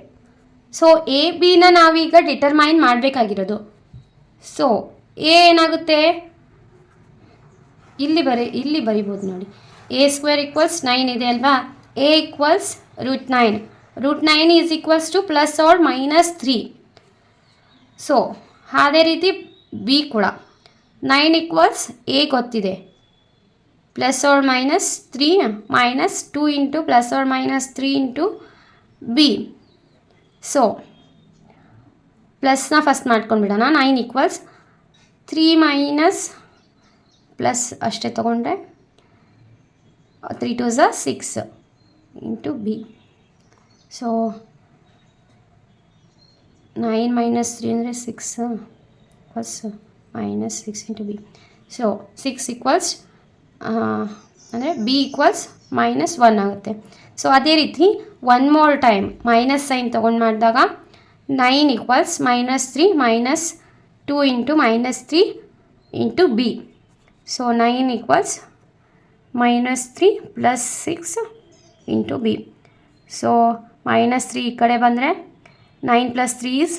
S1: So a ಬಿನ ನಾವೀಗ ಡಿಟರ್ಮೈನ್ ಮಾಡಬೇಕಾಗಿರೋದು. ಸೊ ಎ ಏನಾಗುತ್ತೆ? ಇಲ್ಲಿ ಬರಿಬೋದು ನೋಡಿ. ಎ ಸ್ಕ್ವೇರ್ ಈಕ್ವಲ್ಸ್ 9 ಇದೆ ಅಲ್ವಾ? A equals √9. √9 is equals to plus or minus 3. So ಅದೇ ರೀತಿ ಬಿ ಕೂಡ 9 ಈಕ್ವಲ್ಸ್ ಎ ಗೊತ್ತಿದೆ, plus or minus 3 minus 2 into plus or minus 3 into b. So ಪ್ಲಸ್ನ ಫಸ್ಟ್ ಮಾಡ್ಕೊಂಡ್ಬಿಡೋಣ. 9 ಈಕ್ವಲ್ಸ್ 3 ಮೈನಸ್ ಪ್ಲಸ್ ಅಷ್ಟೇ ತೊಗೊಂಡ್ರೆ 3 2 6 ಇಂಟು ಬಿ. ಸೊ 9 ಮೈನಸ್ 3 ಅಂದರೆ 6 plus minus 6 into b. So 6 equals ಅಂದರೆ ಬಿ ಈಕ್ವಲ್ಸ್ ಮೈನಸ್ 1 ಆಗುತ್ತೆ. So ಅದೇ ರೀತಿ one more time minus sign ತೊಗೊಂಡು ಮಾಡಿದಾಗ 9 equals minus 3 minus 2 into minus 3 into b. So 9 equals minus 3 plus 6 into b. So minus 3 ಈ ಕಡೆ ಬಂದರೆ 9 plus 3 is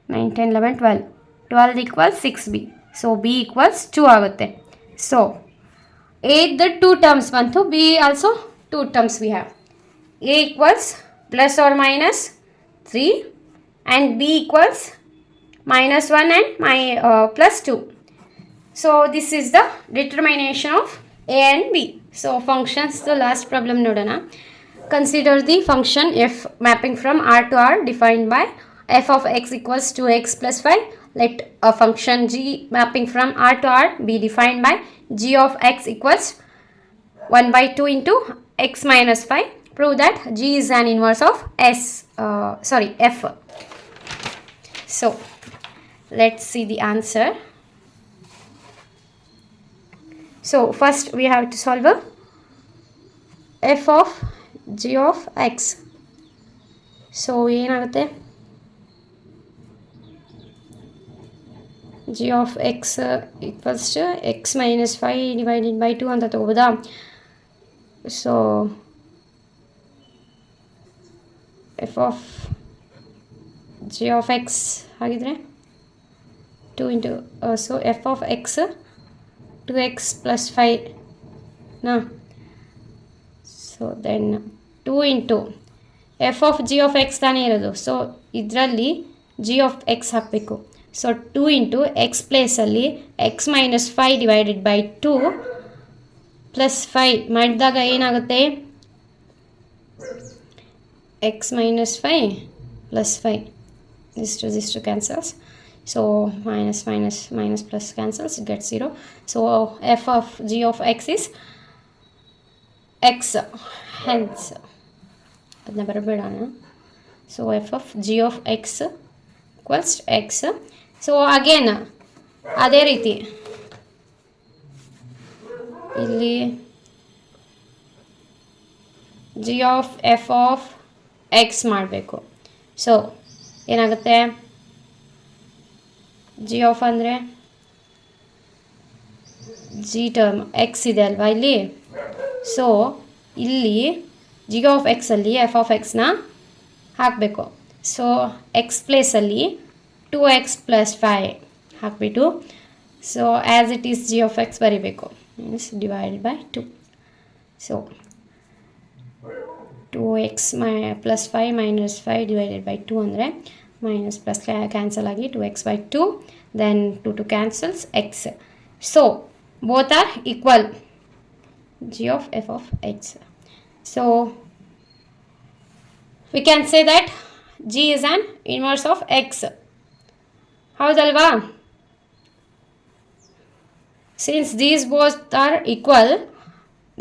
S1: 9 10 11 12. 12 equals 6b. So b equals 2 ಆಗುತ್ತೆ. So a the 2 terms ಬಂತು, b also 2 terms we have. a equals plus or minus 3 and b equals minus 1 and plus 2. So this is the determination of a and b. So functions, the last problem nodana. Consider the function f mapping from R to R defined by f of x equals 2x plus 5, let a function g mapping from R to R be defined by g of x equals 1 by 2 into x minus 5. Prove that g is an inverse of f. So let's see the answer. So first we have to solve f of g of x. So ಏನಾಗುತ್ತೆ g of x equals to x minus 5 divided by 2 ಅಂತ ತಗೋಬೋದಾ. So f of g of x ಹಾಗಿದ್ರೆ 2 into so f of x 2x plus 5 na. So then 2 into f of g of x ತಾನೇ ಇರೋದು. So ಇದರಲ್ಲಿ g of x ಹಾಕಬೇಕು. So 2 into x ಪ್ಲೇಸಲ್ಲಿ x minus 5 divided by 2 plus 5 ಮಾಡಿದಾಗ ಏನಾಗುತ್ತೆ x minus 5 plus 5 this to cancels. So minus minus minus plus cancels, it gets 0. So f of g of x is x, hence ಅದನ್ನ ಬರಬೇಡೋಣ. ಸೊ f of g of x equals x. So again ಅದೇ ರೀತಿ ಇಲ್ಲಿ g of f of x ಮಾಡಬೇಕು. So ಏನಾಗುತ್ತೆ g of ಅಂದರೆ g term x ಇದೆ ಅಲ್ವಾ ಇಲ್ಲಿ. ಸೊ ಇಲ್ಲಿ g of x ಅಲ್ಲಿ f of xನ ಹಾಕಬೇಕು. ಸೊ x ಪ್ಲೇಸಲ್ಲಿ 2x plus 5 ಹಾಕ್ಬಿಟ್ಟು so as it is g of x ಬರೀಬೇಕು. Means divided by 2. So 2x plus 5 minus 5 divided by 2 ಅಂದರೆ minus plus cancel ಆಗಿ 2x by 2, then 2 cancels x. So both are equal, g of f of x. So we can say that g is an inverse of x. ಹೌದಲ್ವಾ? Since these both are equal,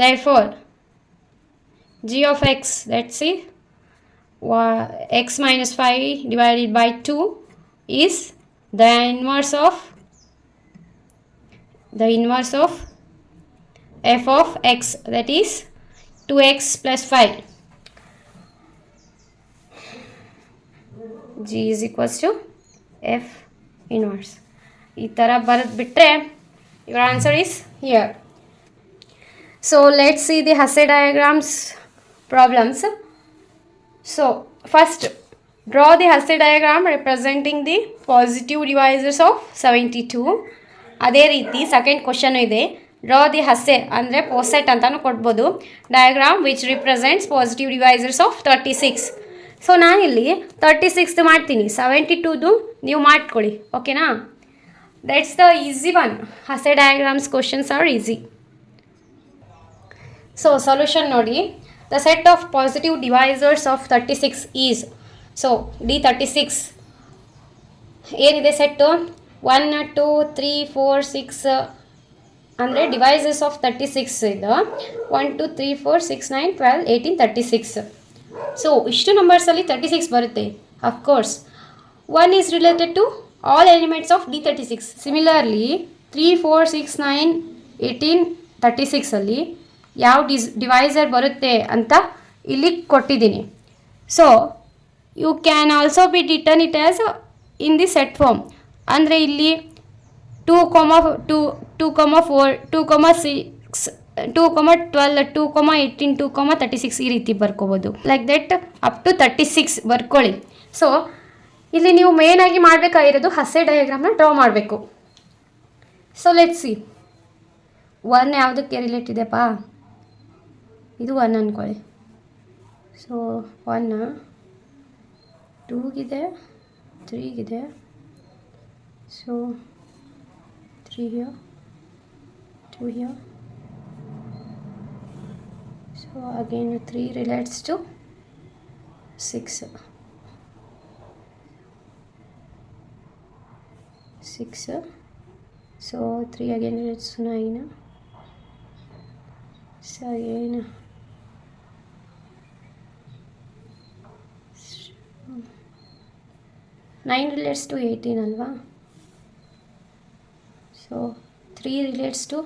S1: therefore g of x, let's see, x minus 5 divided by 2 is the inverse of f of x, that is 2x plus 5. g is equals to f inverse. ಈ ಥರ ಬರೆದ್ಬಿಟ್ರೆ your answer is here. So let's see the Hasse diagrams problems. So first draw the Hasse diagram representing the positive divisors of 72. ಅದೇ ರೀತಿ second question ಇದೆ, draw the Hasse ಅಂದರೆ poset ಅಂತಾನು ಕೊಡ್ಬೋದು, diagram which represents positive divisors of 36. So ನಾನಿಲ್ಲಿ 36 ಮಾಡ್ತೀನಿ, 72ದು ನೀವು ಮಾಡ್ಕೊಳ್ಳಿ, ಓಕೆನಾ? That's the easy one. Hasse diagrams questions are easy. So solution ನೋಡಿ, the set of positive divisors of 36 is, so D36 ಏನಿದೆ ಸೆಟ್ಟು 1 2 3 4 6 ಅಂದರೆ ಡಿವೈಸಸ್ ಆಫ್ 36 ಇದು 1 2 3 4 6 9 12 18 36. ಸೊ ಇಷ್ಟು ನಂಬರ್ಸಲ್ಲಿ 36 ಬರುತ್ತೆ. Of course 1 is related to all elements of D36. Similarly 3 4 6 9 18 36ಅಲ್ಲಿ ಯಾವ divisor ಬರುತ್ತೆ ಅಂತ ಇಲ್ಲಿ ಕೊಟ್ಟಿದ್ದೀನಿ. So you can also be return it as in the set form. ಅಂದರೆ ಇಲ್ಲಿ 2, 4 2, 4 2, 6 2, 12 2, 18 2, 36 ಈ ರೀತಿ ಬರ್ಕೋಬೋದು. ಲೈಕ್ ದಟ್ ಅಪ್ ಟು 36 ಬರ್ಕೊಳ್ಳಿ. ಸೊ ಇಲ್ಲಿ ನೀವು ಮೇಯ್ನಾಗಿ ಮಾಡಬೇಕಾಗಿರೋದು ಹಸ್ಸೆ ಡಯಾಗ್ರಾಮ್ನ ಡ್ರಾ ಮಾಡಬೇಕು. ಸೊ ಲೆಟ್ಸ್ ಸಿ, 1 ಯಾವುದಕ್ಕೆ ರಿಲೇಟ್ ಇದೆಯಪ್ಪ, ಇದು 1 ಅಂದ್ಕೊಳ್ಳಿ. So 1 2ಗಿದೆ 3ಗಿದೆ. So 3 here, 2 here. So again 3 relates to 6. 6. So 3 again it's 9. So again 9 relates to 18 alva. So 3 relates to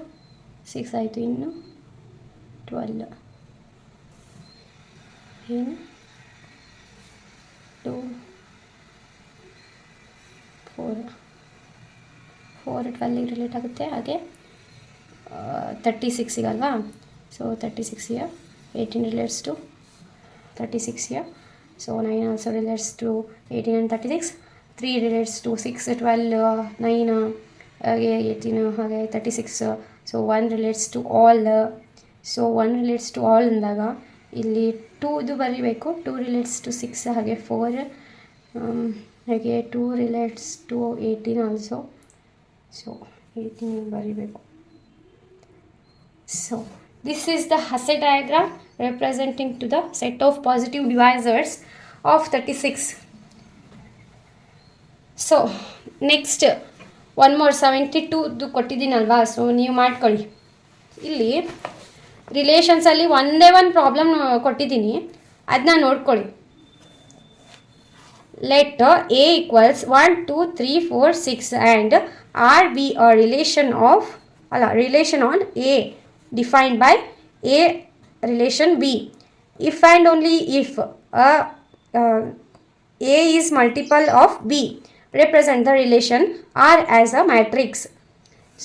S1: 6 ಆಯಿತು. ಇನ್ನು 12 ಏನು 2 4 12 ರಿಲೇಟ್ ಆಗುತ್ತೆ. ಹಾಗೆ 36 ಅಲ್ವಾ. So 36 here, 18 relates to 36 here. So 9 also relates to 18 and 36. 3 relates to 6, 12, 9, ಹಾಗೆ 18, ಹಾಗೆ 36. So 1 relates to all. So 1 relates to all ಅಂದಾಗ ಇಲ್ಲಿ 2 ಇದು ಬರೀಬೇಕು. 2 relates to 6, ಹಾಗೆ 4, ಹಾಗೆ 2 relates to 18 ಆಲ್ಸೋ. ಸೊ 18 ಬರೀಬೇಕು. So this is the Hasse diagram representing to the set of positive divisors of 36. So next one more 72 ಕೊಟ್ಟಿದ್ದೀನಲ್ವಾ. So ನೀವು ಮಾಡ್ಕೊಳ್ಳಿ. ಇಲ್ಲಿ ರಿಲೇಷನ್ಸಲ್ಲಿ ಒಂದೇ ಒಂದು ಪ್ರಾಬ್ಲಮ್ ಕೊಟ್ಟಿದ್ದೀನಿ, ಅದನ್ನ ನೋಡ್ಕೊಳ್ಳಿ. Let A equals 1, 2, 3, 4, 6 and R be a relation on A defined by A relation B. If and only if A is multiple of B, represent the relation R as a matrix.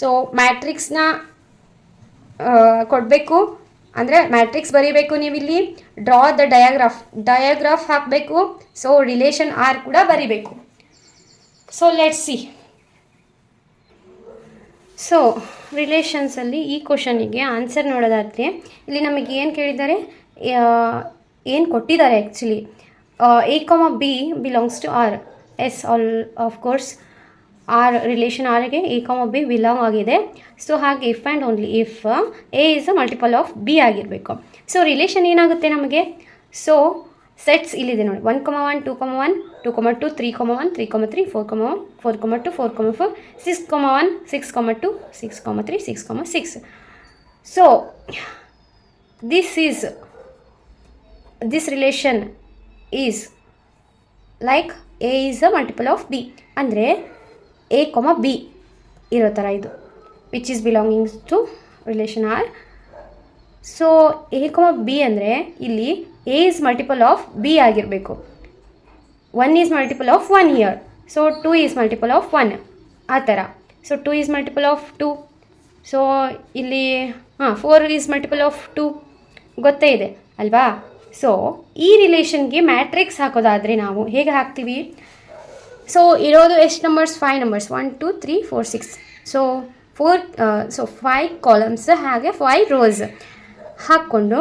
S1: So ಮ್ಯಾಟ್ರಿಕ್ಸ್ನ ಕೊಡಬೇಕು ಅಂದರೆ matrix ಬರೀಬೇಕು. ನೀವಿಲ್ಲಿ draw the ಡಯಾಗ್ರಾಫ್ ಹಾಕಬೇಕು. So relation R ಕೂಡ ಬರೀಬೇಕು. So let's C. So ರಿಲೇಷನ್ಸಲ್ಲಿ ಈ ಕ್ವಶನಿಗೆ answer ನೋಡೋದಾದರೆ ಇಲ್ಲಿ ನಮಗೆ ಏನು ಕೇಳಿದ್ದಾರೆ, ಏನು ಕೊಟ್ಟಿದ್ದಾರೆ actually. A, B belongs to R. S, all of course R relation ಆರ್ಗೆ A, B belong ಆಗಿದೆ. ಸೊ ಹಾಗೆ if and only if A is a multiple of B ಆಗಿರಬೇಕು. ಸೊ ರಿಲೇಷನ್ ಏನಾಗುತ್ತೆ ನಮಗೆ. ಸೊ ಸೆಟ್ಸ್ ಇಲ್ಲಿದೆ ನೋಡಿ. 1, 1, 2, 1, 2, 2, 3, 1, 3, 3, 4, 1, 4, 2, 4, 4, 6, 1, 6, 2, 6, 3, 6, 6. So this relation is like A is a multiple of B. ಅಂದರೆ A, B ಇರೋ ಥರ ಇದು, which is belonging to relation R. So A, B ಅಂದರೆ ಇಲ್ಲಿ A is multiple of B ಆಗಿರಬೇಕು. 1 is multiple of 1 here. So 2 is multiple of 1 ಆ ಥರ. So 2 is multiple of 2. So ಇಲ್ಲಿ 4 is multiple of 2 ಗೊತ್ತೇ ಇದೆ ಅಲ್ವಾ. ಸೊ ಈ ರಿಲೇಷನ್ಗೆ ಮ್ಯಾಟ್ರಿಕ್ಸ್ ಹಾಕೋದಾದರೆ ನಾವು ಹೇಗೆ ಹಾಕ್ತೀವಿ. ಸೊ ಇರೋದು ಎಷ್ಟು ನಂಬರ್ಸ್, 5 ನಂಬರ್ಸ್, 1, 2, 3, 4, 6. ಸೊ 5 ಕಾಲಮ್ಸ್ ಹಾಗೆ 5 ರೋಸ್ ಹಾಕ್ಕೊಂಡು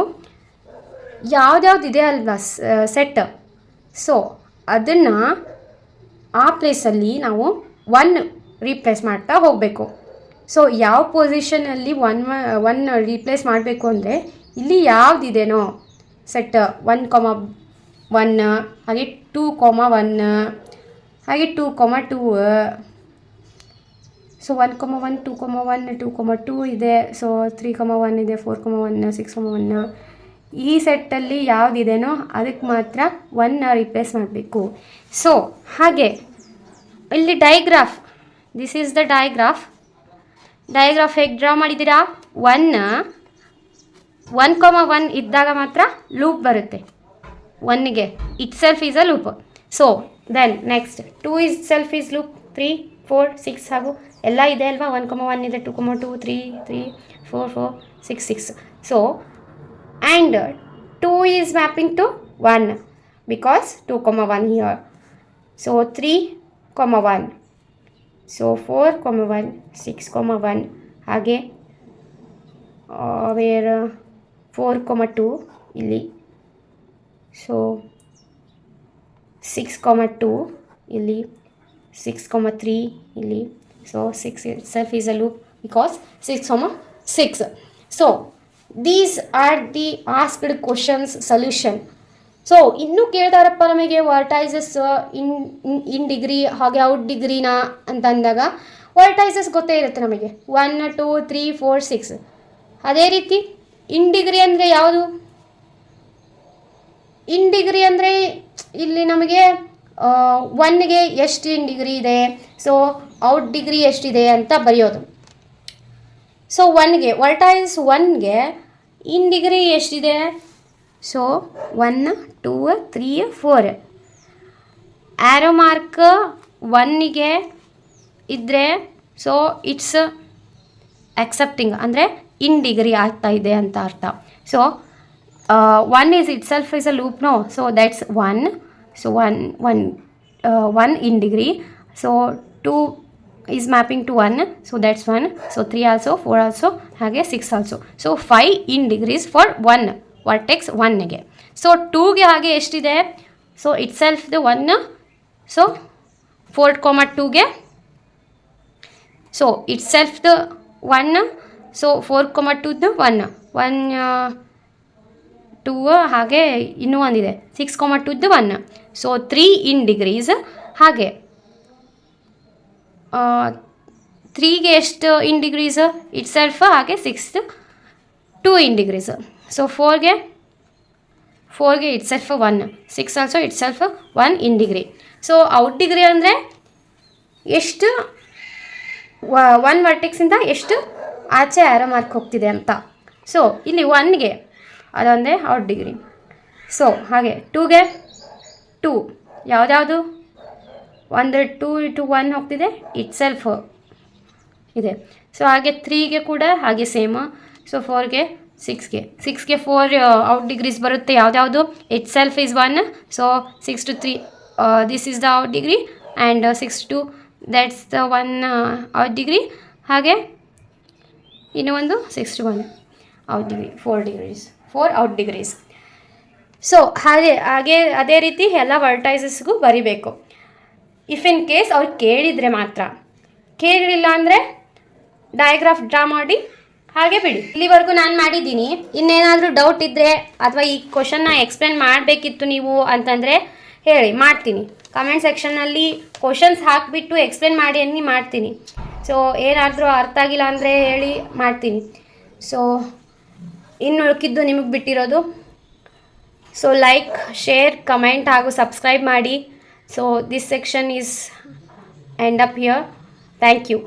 S1: ಯಾವ್ದ್ಯಾವ್ದು ಇದೆ ಅಲ್ವಾ ಸೆಟ್, ಸೊ ಅದನ್ನು ಆ ಪ್ಲೇಸಲ್ಲಿ ನಾವು 1 ರೀಪ್ಲೇಸ್ ಮಾಡ್ತಾ ಹೋಗಬೇಕು. ಸೊ ಯಾವ ಪೊಸಿಷನಲ್ಲಿ 1 ರೀಪ್ಲೇಸ್ ಮಾಡಬೇಕು ಅಂದರೆ ಇಲ್ಲಿ ಯಾವುದಿದೆನೋ ಸೆಟ್ 1, 1 ಹಾಗೆ 2, 1 ಹಾಗೆ 2, 2. ಸೊ 1, 1, 2, 1, 2, 2 ಇದೆ. ಸೊ 3, 1 ಇದೆ, 4, 1, 6, 1. ಈ ಸೆಟ್ಟಲ್ಲಿ ಯಾವುದಿದೆನೋ ಅದಕ್ಕೆ ಮಾತ್ರ 1 ರಿಪ್ಲೇಸ್ ಮಾಡಬೇಕು. ಸೊ ಹಾಗೆ ಇಲ್ಲಿ digraph, this is the digraph ಹೇಗೆ ಡ್ರಾ ಮಾಡಿದ್ದೀರಾ. 1, 1 ಇದ್ದಾಗ ಮಾತ್ರ ಲೂಪ್ ಬರುತ್ತೆ. 1ಗೆ itself is a loop. So then next 2 is self is loop, 3, 4, 6 ಹಾಗೂ ಎಲ್ಲ ಇದೆ ಅಲ್ವಾ. 1, 1 ಇದೆ, 2, 2, 3, 4, 4, 6, 6. So and 2 is mapping to 1 because 2, 1 here. So 3, 1. So 4, 1, 6, 1 ಹಾಗೆ where 4, 2 ಇಲ್ಲಿ. ಸೊ 6, 2 ಇಲ್ಲಿ, 6, 3 ಇಲ್ಲಿ. So 6 itself is a loop because 6, 6. So these are the asked questions solution. So ಇನ್ನೂ ಕೇಳ್ತಾರಪ್ಪ ನಮಗೆ ವರ್ಟೈಸಸ್ ಇನ್ ಡಿಗ್ರಿ ಹಾಗೆ ಔಟ್ ಡಿಗ್ರಿನಾ ಅಂತ ಅಂದಾಗ ವರ್ಟೈಸಸ್ ಗೊತ್ತೇ ಇರುತ್ತೆ ನಮಗೆ 1 2 3 4 6. ಅದೇ ರೀತಿ ಇನ್ ಡಿಗ್ರಿ ಅಂದರೆ ಯಾವುದು? ಇನ್ ಡಿಗ್ರಿ ಅಂದರೆ ಇಲ್ಲಿ ನಮಗೆ 1ಗೆ ಎಷ್ಟು ಇನ್ ಡಿಗ್ರಿ ಇದೆ, ಸೊ ಔಟ್ ಡಿಗ್ರಿ ಎಷ್ಟಿದೆ ಅಂತ ಬರೆಯೋದು. ಸೊ 1ಗೆ ವರ್ಟೈಸ್ 1ಗೆ ಇನ್ ಡಿಗ್ರಿ ಎಷ್ಟಿದೆ? ಸೊ 1 2 3 4. ಆ್ಯರೋ ಮಾರ್ಕ್ 1ಗೆ ಇದ್ದರೆ ಸೊ ಇಟ್ಸ್ ಅಕ್ಸೆಪ್ಟಿಂಗ್, ಅಂದರೆ ಇನ್ ಡಿಗ್ರಿ ಆಗ್ತಾ ಇದೆ ಅಂತ ಅರ್ಥ. So 1 is itself is a loop, no? So that's 1. So 1 in degree. So 2 is mapping to 1. So that's 1. So 3 also, 4 also, ಹಾಗೆ 6 also. So 5 in degrees for 1 vertex 1ಗೆ. So 2ಗೆ ಹಾಗೆ ಎಷ್ಟಿದೆ? So itself the 1. ಸೊ 4, 2ಗೆ. So itself the 1. So 4, 2 the 1 2 ಹಾಗೆ ಇನ್ನೂ ಒಂದಿದೆ 6, 2 1. So 3 ಇನ್ degrees. ಹಾಗೆ 3ಗೆ ಎಷ್ಟು ಇನ್ ಡಿಗ್ರೀಸ್? It self. ಹಾಗೆ 6 2 ಇನ್ ಡಿಗ್ರೀಸ್. ಸೊ 4ಗೆ itself 1. 6 also itself 1 in degree. So out degree ಅಂದರೆ ಎಷ್ಟು 1 ವರ್ಟೆಕ್ಸಿಂದ ಎಷ್ಟು ಆಚೆ ಆ್ಯರೋ ಮಾರ್ಕ್ ಹೋಗ್ತಿದೆ ಅಂತ. ಸೊ ಇಲ್ಲಿ 1ಗೆ ಅದೊಂದೇ ಔಟ್ ಡಿಗ್ರಿ. ಸೊ ಹಾಗೆ 2ಗೆ 2 ಯಾವುದ್ಯಾವುದು? ಒಂದು 2 to 1 ಹೋಗ್ತಿದೆ, ಇಟ್ ಸೆಲ್ಫ್ ಇದೆ. ಸೊ ಹಾಗೆ 3ಗೆ ಕೂಡ ಹಾಗೆ ಸೇಮ್. ಸೊ 4ಗೆ 6ಗೆ 4 ಔಟ್ ಡಿಗ್ರೀಸ್ ಬರುತ್ತೆ. ಯಾವುದ್ಯಾವುದು? Itself is 1. So 6 to 3 this is the out degree, and 6 to that's the 1 out degree. ಹಾಗೆ ಇನ್ನೂ ಒಂದು 6 to 1 out degree, 4 out degrees. So ಅದೇ ರೀತಿ ಎಲ್ಲ ವರ್ಟೈಸಸ್ಗೂ ಬರಿಬೇಕು. ಇಫ್ ಇನ್ ಕೇಸ್ ಅವ್ರು ಕೇಳಿದರೆ ಮಾತ್ರ, ಕೇಳಲಿಲ್ಲ ಅಂದರೆ ಡಯಾಗ್ರಾಫ್ ಡ್ರಾ ಮಾಡಿ ಹಾಗೆ ಬಿಡಿ. ಇಲ್ಲಿವರೆಗೂ ನಾನು ಮಾಡಿದ್ದೀನಿ. ಇನ್ನೇನಾದರೂ ಡೌಟ್ ಇದ್ದರೆ ಅಥವಾ ಈ ಕ್ವಶನ್ನ ಎಕ್ಸ್ಪ್ಲೇನ್ ಮಾಡಬೇಕಿತ್ತು ನೀವು ಅಂತಂದರೆ ಹೇಳಿ, ಮಾಡ್ತೀನಿ. ಕಮೆಂಟ್ ಸೆಕ್ಷನ್ನಲ್ಲಿ ಕ್ವಶನ್ಸ್ ಹಾಕಿಬಿಟ್ಟು ಎಕ್ಸ್ಪ್ಲೇನ್ ಮಾಡಿ ಅನ್ನಿ ಮಾಡ್ತೀನಿ. ಸೊ ಏನಾದರೂ ಅರ್ಥ ಆಗಿಲ್ಲ ಅಂದರೆ ಹೇಳಿ, ಮಾಡ್ತೀನಿ. ಸೊ ಇನ್ನು ಉಳ್ಕಿದ್ದು ನಿಮಗೆ ಬಿಟ್ಟಿರೋದು. ಸೊ ಲೈಕ್, ಶೇರ್, ಕಮೆಂಟ್ ಹಾಗೂ ಸಬ್ಸ್ಕ್ರೈಬ್ ಮಾಡಿ. So this section is end up here. Thank you.